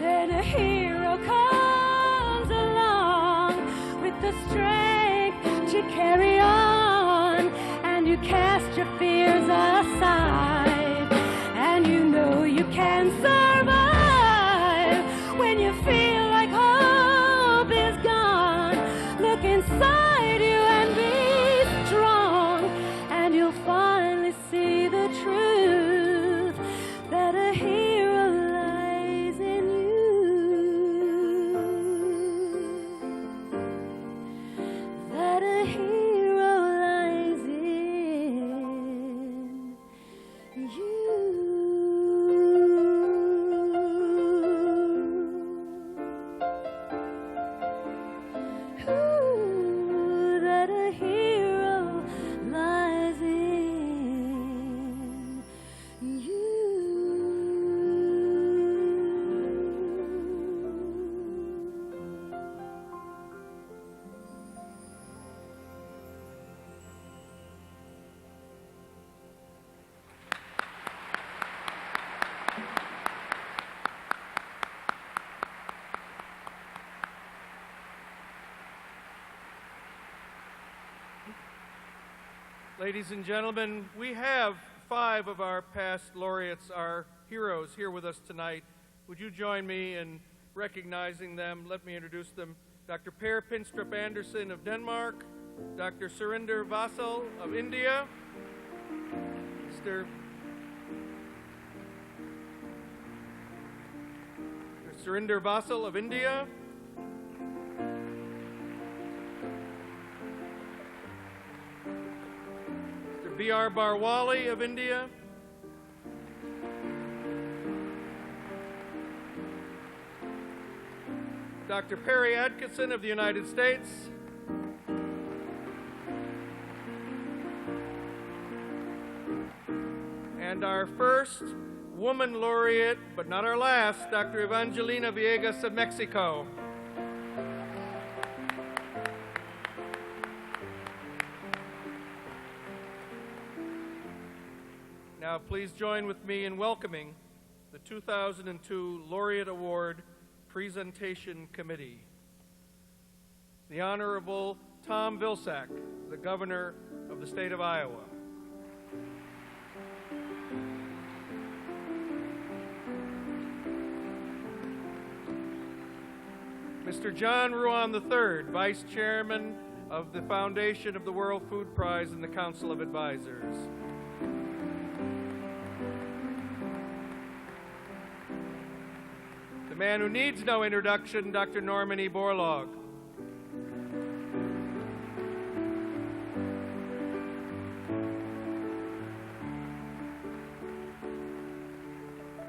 Then a hero comes along with the strength to carry on, and you cast your fears aside, and you know you can survive. When you feel like hope is gone, look inside you and be strong, and you'll finally see the truth that a hero lies in you. That a hero lies in you. Ooh, that a hero lies in you. Ladies and gentlemen, we have 5 of our past laureates, our heroes, here with us tonight. Would you join me in recognizing them? Let me introduce them. Dr. Per Pinstrup Andersen of Denmark, Dr. Surinder Vassal of India, Mr. Surinder Vassal of India, Mr. B.R. Barwali of India, Dr. Perry Atkinson of the United States, and our first woman laureate, but not our last, Dr. Evangelina Villegas of Mexico. Now please join with me in welcoming the 2002 Laureate Award Presentation Committee. The Honorable Tom Vilsack, the Governor of the State of Iowa. Mr. John Ruan III, Vice Chairman of the Foundation of the World Food Prize and the Council of Advisors. The man who needs no introduction, Dr. Norman E. Borlaug.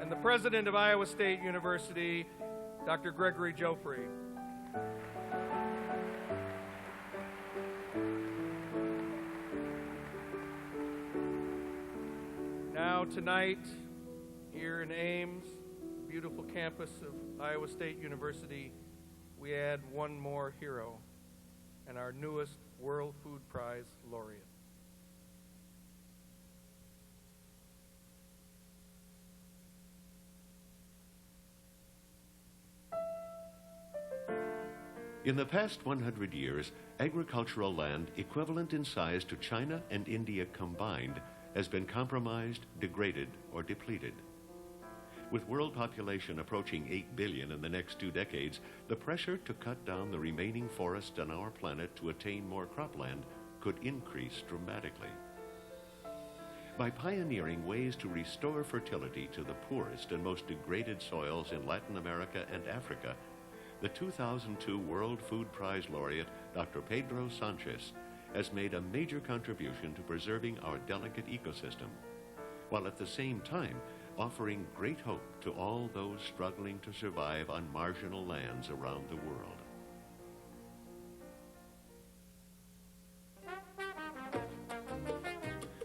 And the President of Iowa State University, Dr. Gregory Joffrey. Now tonight, here in Ames, beautiful campus of Iowa State University, we add one more hero and our newest World Food Prize laureate. In the past 100 years, agricultural land equivalent in size to China and India combined has been compromised, degraded, or depleted. With world population approaching 8 billion in the next 2 decades, the pressure to cut down the remaining forests on our planet to attain more cropland could increase dramatically. By pioneering ways to restore fertility to the poorest and most degraded soils in Latin America and Africa, the 2002 World Food Prize laureate, Dr. Pedro Sanchez, has made a major contribution to preserving our delicate ecosystem, while at the same time offering great hope to all those struggling to survive on marginal lands around the world.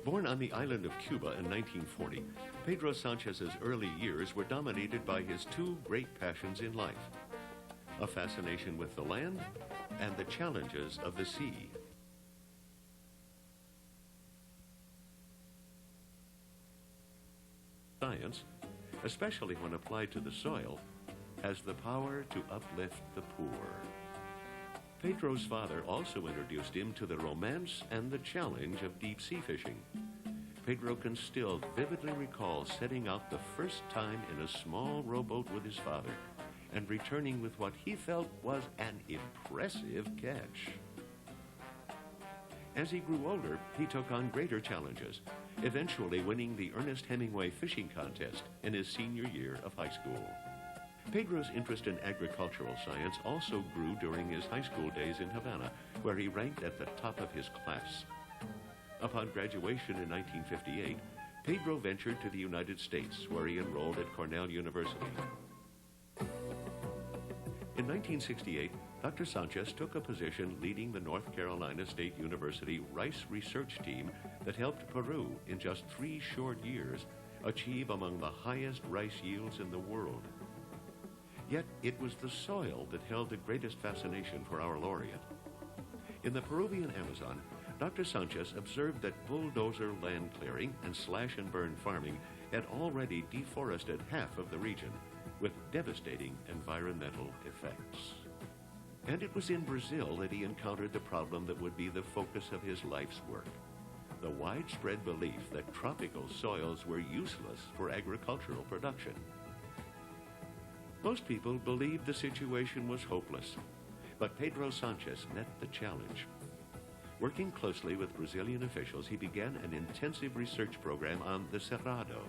Born on the island of Cuba in 1940, Pedro Sanchez's early years were dominated by his 2 great passions in life: a fascination with the land and the challenges of the sea. Science, especially when applied to the soil, has the power to uplift the poor. Pedro's father also introduced him to the romance and the challenge of deep sea fishing. Pedro can still vividly recall setting out the first time in a small rowboat with his father and returning with what he felt was an impressive catch. As he grew older, he took on greater challenges, eventually winning the Ernest Hemingway Fishing Contest in his senior year of high school. Pedro's interest in agricultural science also grew during his high school days in Havana, where he ranked at the top of his class. Upon graduation in 1958, Pedro ventured to the United States, where he enrolled at Cornell University. In 1968, Dr. Sanchez took a position leading the North Carolina State University rice research team that helped Peru, in just 3 short years, achieve among the highest rice yields in the world. Yet it was the soil that held the greatest fascination for our laureate. In the Peruvian Amazon, Dr. Sanchez observed that bulldozer land clearing and slash and burn farming had already deforested half of the region, with devastating environmental effects. And it was in Brazil that he encountered the problem that would be the focus of his life's work: the widespread belief that tropical soils were useless for agricultural production. Most people believed the situation was hopeless, but Pedro Sanchez met the challenge. Working closely with Brazilian officials, he began an intensive research program on the Cerrado,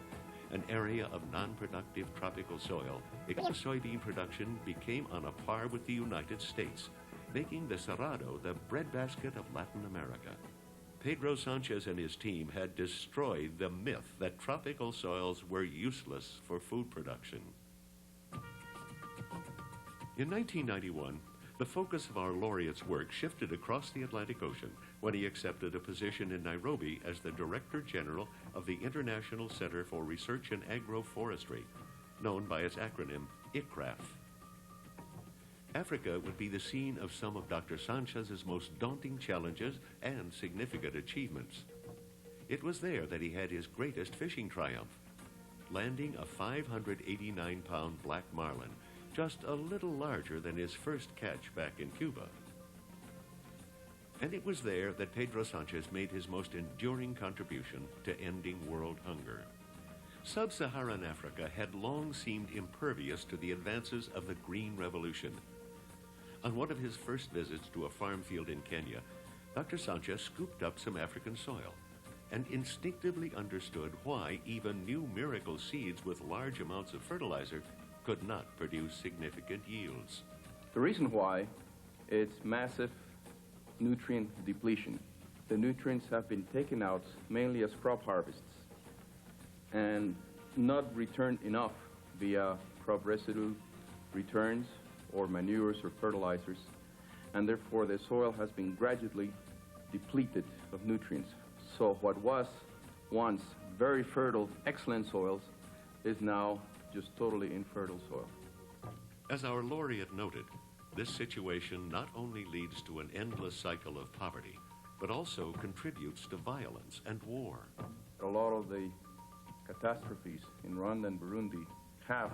an area of non-productive tropical soil. Soybean production became on a par with the United States, making the Cerrado the breadbasket of Latin America. Pedro Sanchez and his team had destroyed the myth that tropical soils were useless for food production. In 1991, the focus of our laureate's work shifted across the Atlantic Ocean when he accepted a position in Nairobi as the Director General of the International Center for Research in Agroforestry, known by its acronym ICRAF. Africa would be the scene of some of Dr. Sanchez's most daunting challenges and significant achievements. It was there that he had his greatest fishing triumph, landing a 589-pound black marlin, just a little larger than his first catch back in Cuba. And it was there that Pedro Sanchez made his most enduring contribution to ending world hunger. Sub-Saharan Africa had long seemed impervious to the advances of the Green Revolution. On one of his first visits to a farm field in Kenya, Dr. Sanchez scooped up some African soil and instinctively understood why even new miracle seeds with large amounts of fertilizer could not produce significant yields. The reason why is massive nutrient depletion. The nutrients have been taken out mainly as crop harvests and not returned enough via crop residue returns or manures or fertilizers, and therefore the soil has been gradually depleted of nutrients. So what was once very fertile, excellent soils is now just totally infertile soil. As our laureate noted, this situation not only leads to an endless cycle of poverty, but also contributes to violence and war. A lot of the catastrophes in Rwanda and Burundi have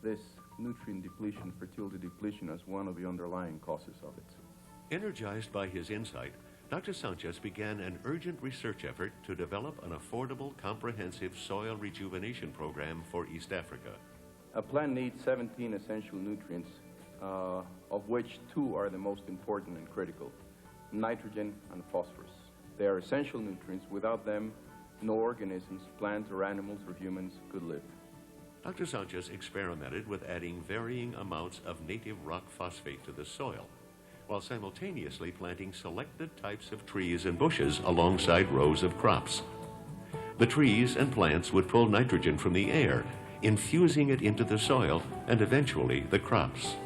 this nutrient depletion, fertility depletion as one of the underlying causes of it. Energized by his insight, Dr. Sanchez began an urgent research effort to develop an affordable, comprehensive soil rejuvenation program for East Africa. A plant needs 17 essential nutrients, of which 2 are the most important and critical: nitrogen and phosphorus. They are essential nutrients. Without them, no organisms, plants or animals or humans could live. Dr. Sanchez experimented with adding varying amounts of native rock phosphate to the soil, while simultaneously planting selected types of trees and bushes alongside rows of crops. The trees and plants would pull nitrogen from the air, infusing it into the soil and eventually the crops.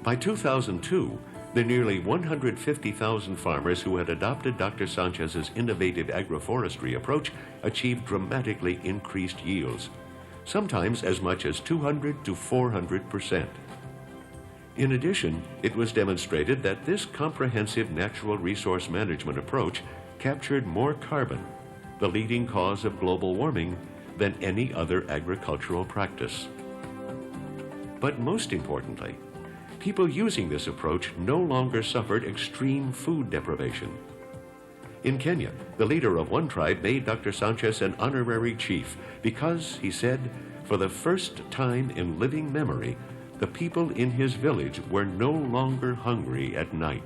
By 2002, the nearly 150,000 farmers who had adopted Dr. Sanchez's innovative agroforestry approach achieved dramatically increased yields, sometimes as much as 200 to 400%. In addition, it was demonstrated that this comprehensive natural resource management approach captured more carbon, the leading cause of global warming, than any other agricultural practice. But most importantly, people using this approach no longer suffered extreme food deprivation. In Kenya, the leader of one tribe made Dr. Sanchez an honorary chief because, he said, for the first time in living memory, the people in his village were no longer hungry at night.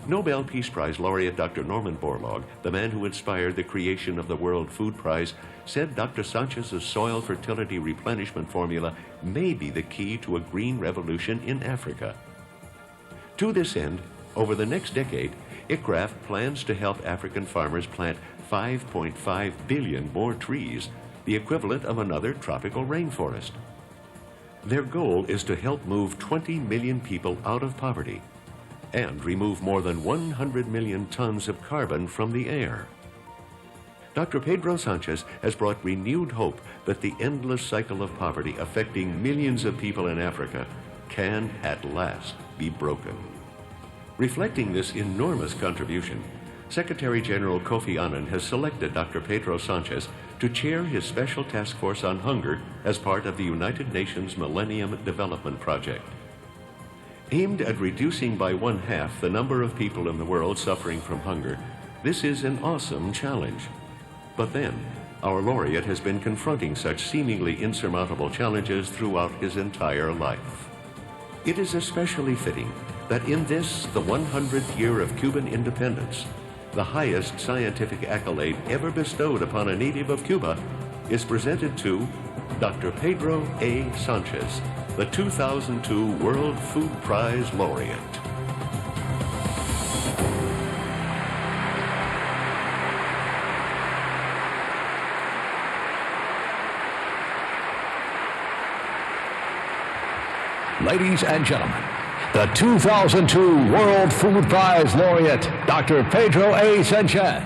Nobel Peace Prize laureate Dr. Norman Borlaug, the man who inspired the creation of the World Food Prize, said Dr. Sanchez's soil fertility replenishment formula may be the key to a green revolution in Africa. To this end, over the next decade, ICRAF plans to help African farmers plant 5.5 billion more trees, the equivalent of another tropical rainforest. Their goal is to help move 20 million people out of poverty and remove more than 100 million tons of carbon from the air. Dr. Pedro Sanchez has brought renewed hope that the endless cycle of poverty affecting millions of people in Africa can at last be broken. Reflecting this enormous contribution, Secretary General Kofi Annan has selected Dr. Pedro Sanchez to chair his Special Task Force on Hunger as part of the United Nations Millennium Development Project. Aimed at reducing by 1/2 the number of people in the world suffering from hunger, this is an awesome challenge. But then, our laureate has been confronting such seemingly insurmountable challenges throughout his entire life. It is especially fitting that in this, the 100th year of Cuban independence, the highest scientific accolade ever bestowed upon a native of Cuba is presented to Dr. Pedro A. Sanchez, the 2002 World Food Prize laureate. Ladies and gentlemen, the 2002 World Food Prize laureate, Dr. Pedro A. Sanchez.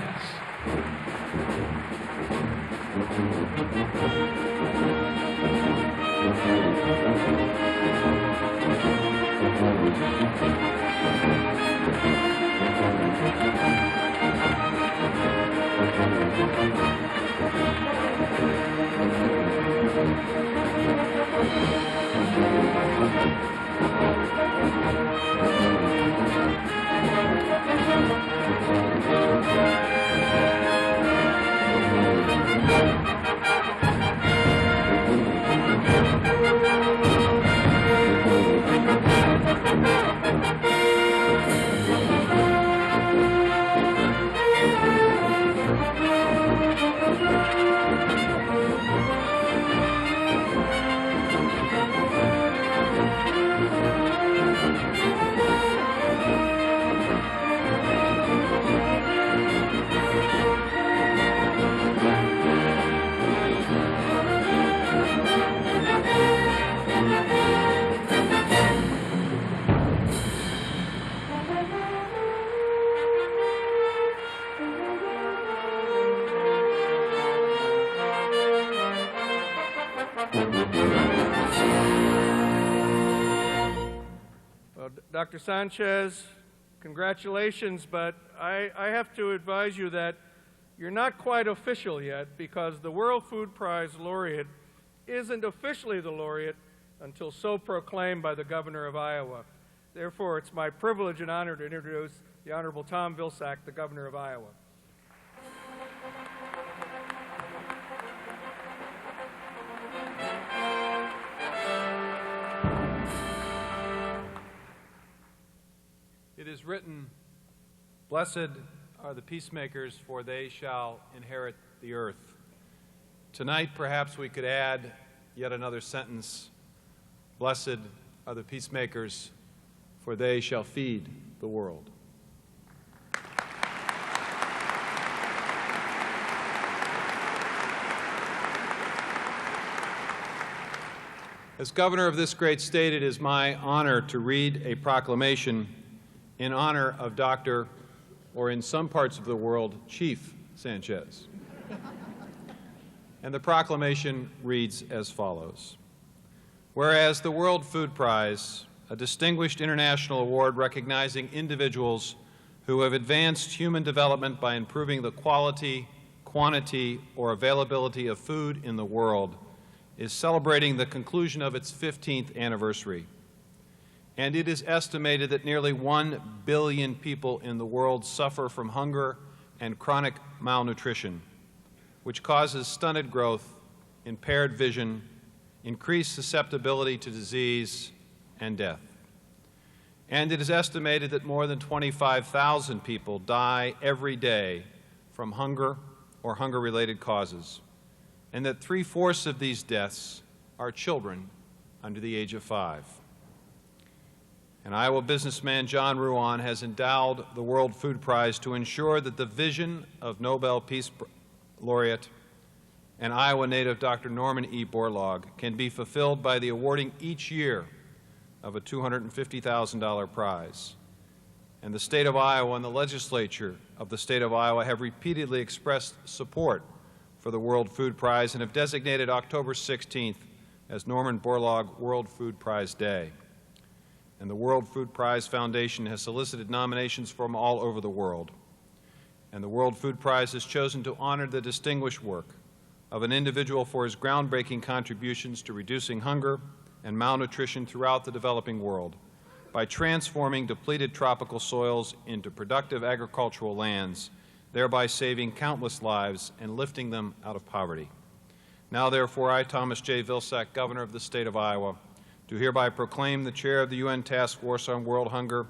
Dr. Sanchez, congratulations, but I have to advise you that you're not quite official yet because the World Food Prize laureate isn't officially the laureate until so proclaimed by the Governor of Iowa. Therefore, it's my privilege and honor to introduce the Honorable Tom Vilsack, the Governor of Iowa. It is written, "Blessed are the peacemakers, for they shall inherit the earth." Tonight, perhaps we could add yet another sentence, "Blessed are the peacemakers, for they shall feed the world." As governor of this great state, it is my honor to read a proclamation in honor of Dr., or in some parts of the world, Chief Sanchez. And the proclamation reads as follows. Whereas the World Food Prize, a distinguished international award recognizing individuals who have advanced human development by improving the quality, quantity, or availability of food in the world, is celebrating the conclusion of its 15th anniversary. And it is estimated that nearly 1 billion people in the world suffer from hunger and chronic malnutrition, which causes stunted growth, impaired vision, increased susceptibility to disease, and death. And it is estimated that more than 25,000 people die every day from hunger or hunger-related causes, and that 3/4 of these deaths are children under the age of 5. And Iowa businessman John Ruan has endowed the World Food Prize to ensure that the vision of Nobel Peace Laureate and Iowa native Dr. Norman E. Borlaug can be fulfilled by the awarding each year of a $250,000 prize. And the state of Iowa and the legislature of the state of Iowa have repeatedly expressed support for the World Food Prize and have designated October 16th as Norman Borlaug World Food Prize Day. And the World Food Prize Foundation has solicited nominations from all over the world. And the World Food Prize has chosen to honor the distinguished work of an individual for his groundbreaking contributions to reducing hunger and malnutrition throughout the developing world by transforming depleted tropical soils into productive agricultural lands, thereby saving countless lives and lifting them out of poverty. Now, therefore, I, Thomas J. Vilsack, Governor of the State of Iowa, do hereby proclaim the Chair of the UN Task Force on World Hunger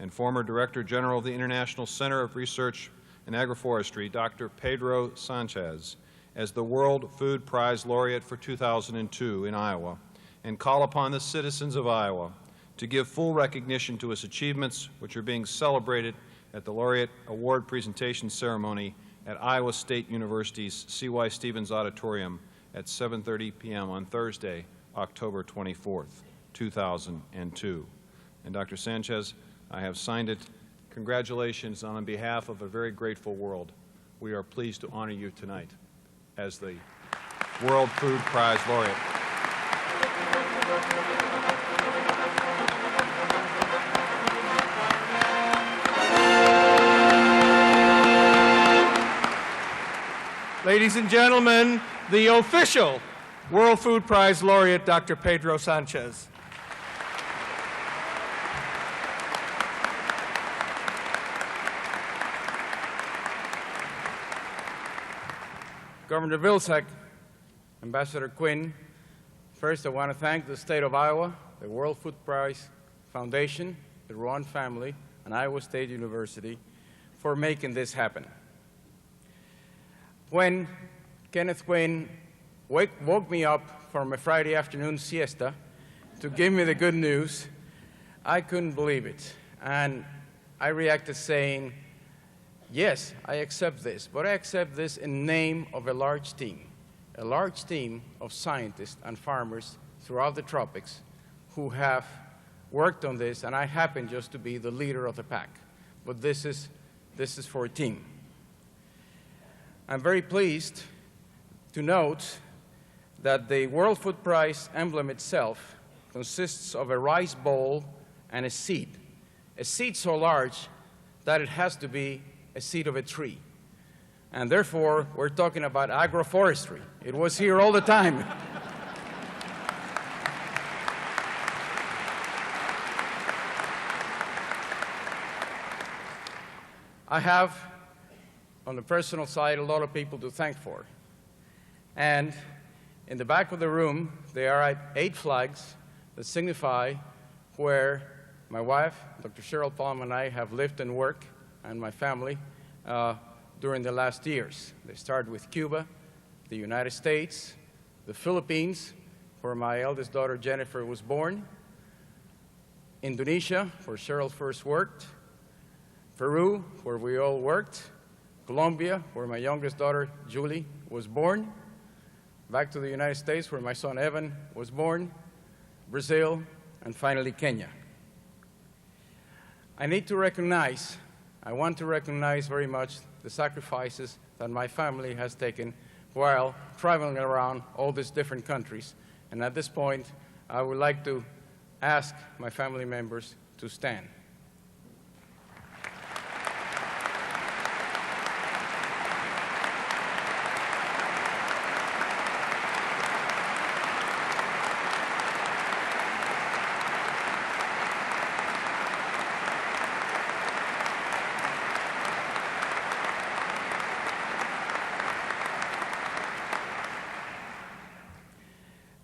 and former Director General of the International Center of Research and Agroforestry, Dr. Pedro Sanchez, as the World Food Prize Laureate for 2002 in Iowa, and call upon the citizens of Iowa to give full recognition to his achievements, which are being celebrated at the Laureate Award presentation ceremony at Iowa State University's C.Y. Stevens Auditorium at 7:30 p.m. on Thursday, October 24th, 2002. And Dr. Sanchez, I have signed it. Congratulations on behalf of a very grateful world. We are pleased to honor you tonight as the World Food Prize Laureate. Ladies and gentlemen, the official World Food Prize laureate Dr. Pedro Sanchez. Governor Vilsack, Ambassador Quinn, first I want to thank the state of Iowa, the World Food Prize Foundation, the Rowan family, and Iowa State University for making this happen. When Kenneth Quinn woke me up from a Friday afternoon siesta to give me the good news, I couldn't believe it. And I reacted saying, yes, I accept this, but I accept this in name of a large team of scientists and farmers throughout the tropics who have worked on this, and I happen just to be the leader of the pack. But this is for a team. I'm very pleased to note that the World Food Prize emblem itself consists of a rice bowl and a seed so large that it has to be a seed of a tree. And therefore, we're talking about agroforestry. It was here all the time. I have, on the personal side, a lot of people to thank for. And in the back of the room, there are 8 flags that signify where my wife, Dr. Cheryl Palm, and I have lived and worked, and my family, during the last years. They start with Cuba, the United States, the Philippines, where my eldest daughter Jennifer was born, Indonesia, where Cheryl first worked, Peru, where we all worked, Colombia, where my youngest daughter Julie was born, back to the United States, where my son Evan was born, Brazil, and finally Kenya. I want to recognize very much the sacrifices that my family has taken while traveling around all these different countries. And at this point, I would like to ask my family members to stand.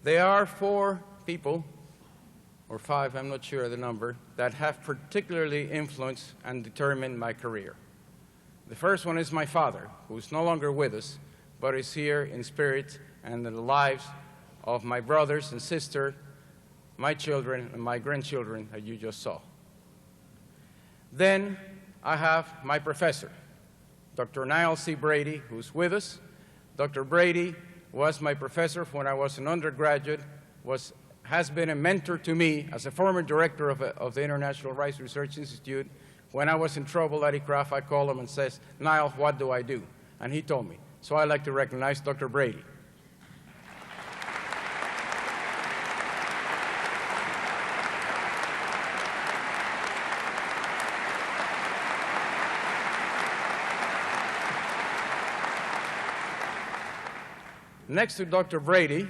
There are 4 people, or 5, I'm not sure of the number, that have particularly influenced and determined my career. The first one is my father, who is no longer with us, but is here in spirit and in the lives of my brothers and sister, my children, and my grandchildren that you just saw. Then I have my professor, Dr. Niall C. Brady, who's with us. Dr. Brady was my professor when I was an undergraduate, has been a mentor to me as a former director of the International Rice Research Institute. When I was in trouble at ICRAF, I called him and says, Niall, what do I do? And he told me. So I'd like to recognize Dr. Brady. Next to Dr. Brady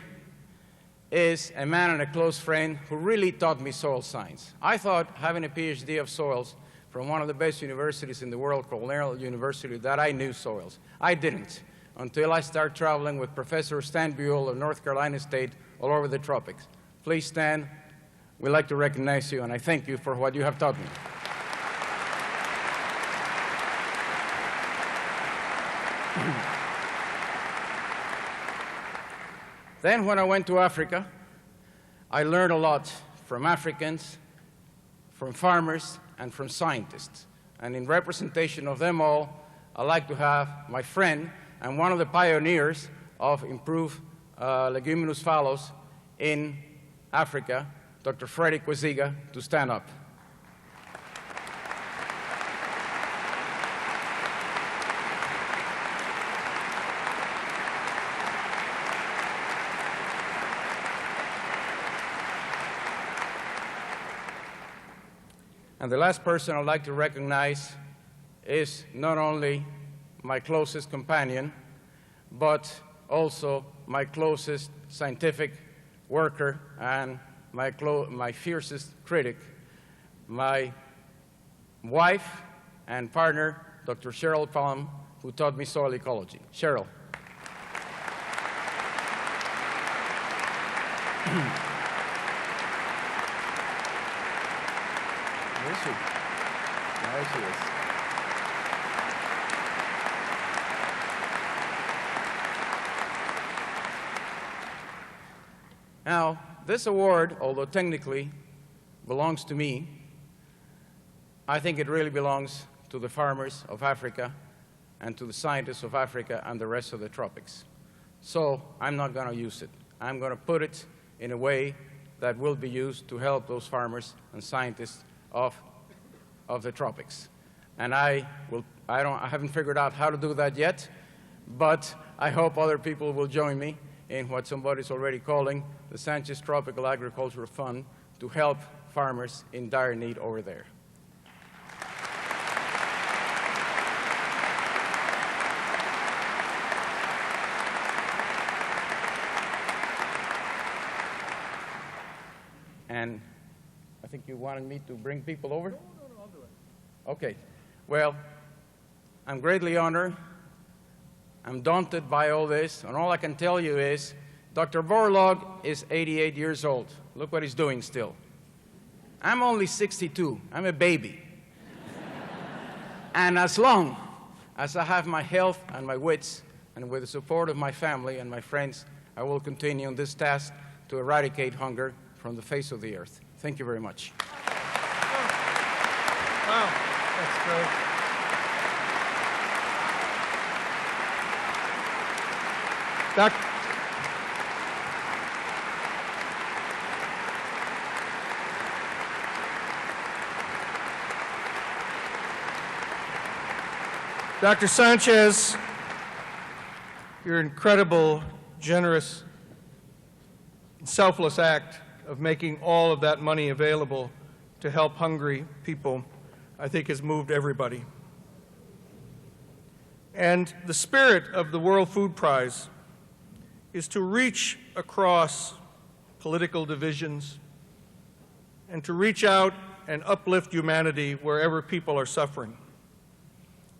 is a man and a close friend who really taught me soil science. I thought having a PhD of soils from one of the best universities in the world, Cornell University, that I knew soils. I didn't until I started traveling with Professor Stan Buell of North Carolina State all over the tropics. Please stand. We'd like to recognize you, and I thank you for what you have taught me. Then when I went to Africa, I learned a lot from Africans, from farmers, and from scientists. And in representation of them all, I'd like to have my friend and one of the pioneers of improved leguminous fallows in Africa, Dr. Freddy Kwaziga, to stand up. And the last person I'd like to recognize is not only my closest companion, but also my closest scientific worker and my fiercest critic, my wife and partner, Dr. Cheryl Palm, who taught me soil ecology. Cheryl. Where is she? There she is. Now, this award, although technically belongs to me, I think it really belongs to the farmers of Africa and to the scientists of Africa and the rest of the tropics. So I'm not going to use it. I'm going to put it in a way that will be used to help those farmers and scientists of the tropics. And I haven't figured out how to do that yet, but I hope other people will join me in what somebody's already calling the Sanchez Tropical Agricultural Fund to help farmers in dire need over there. And I think you wanted me to bring people over? No, I'll do it. Okay. Well, I'm greatly honored. I'm daunted by all this, and all I can tell you is Dr. Borlaug is 88 years old. Look what he's doing still. I'm only 62. I'm a baby. And as long as I have my health and my wits, and with the support of my family and my friends, I will continue on this task to eradicate hunger from the face of the earth. Thank you very much. Wow, that's great. Dr. Sanchez, your incredible, generous, selfless act of making all of that money available to help hungry people, I think has moved everybody. And the spirit of the World Food Prize is to reach across political divisions and to reach out and uplift humanity wherever people are suffering.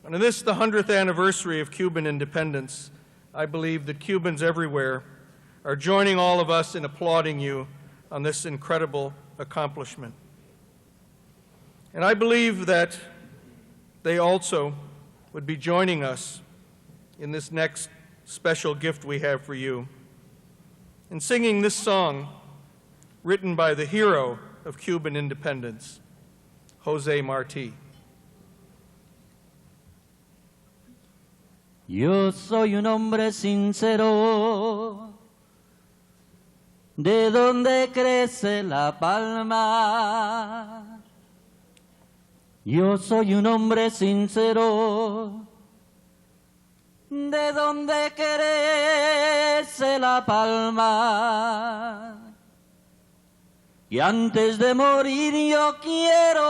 And in this, the 100th anniversary of Cuban independence, I believe that Cubans everywhere are joining all of us in applauding you on this incredible accomplishment. And I believe that they also would be joining us in this next special gift we have for you in singing this song written by the hero of Cuban independence, Jose Marti. Yo soy un hombre sincero, de donde crece la palma. Yo soy un hombre sincero, de donde crece la palma. Y antes de morir yo quiero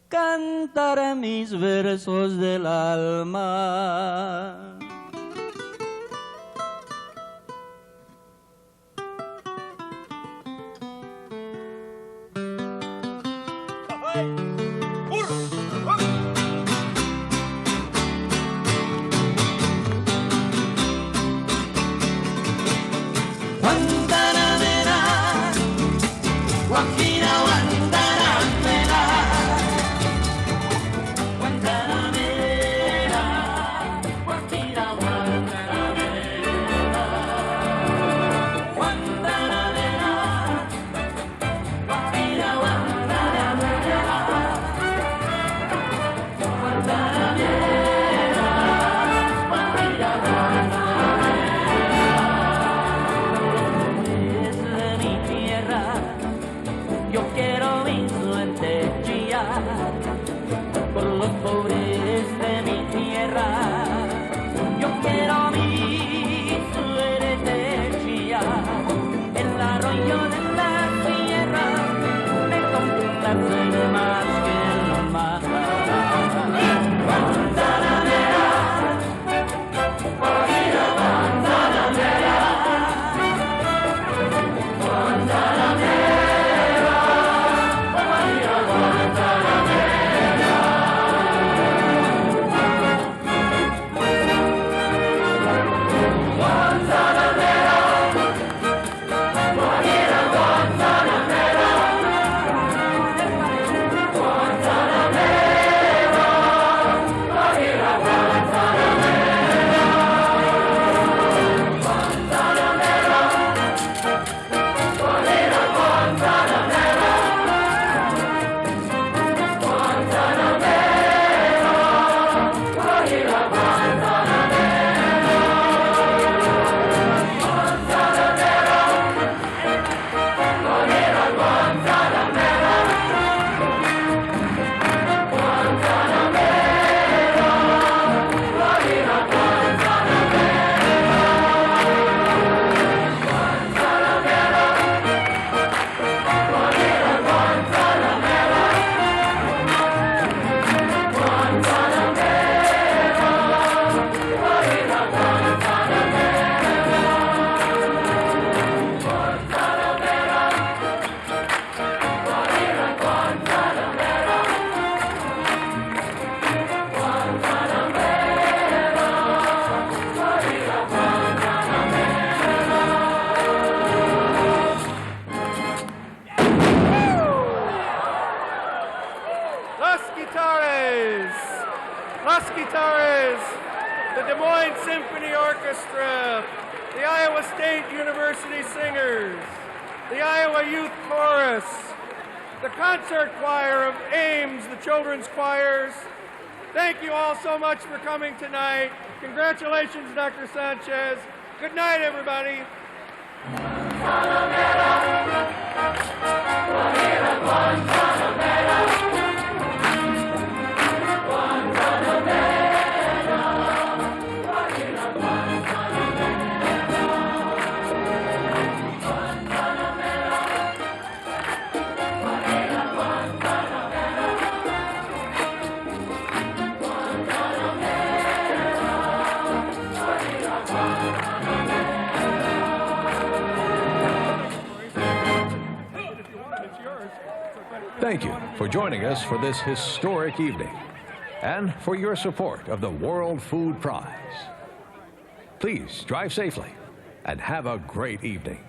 cantar mis versos del alma. Symphony Orchestra, the Iowa State University Singers, the Iowa Youth Chorus, the concert choir of Ames, the children's choirs. Thank you all so much for coming tonight. Congratulations, Dr. Sanchez. Good night, everybody. Thank you for joining us for this historic evening and for your support of the World Food Prize. Please drive safely and have a great evening.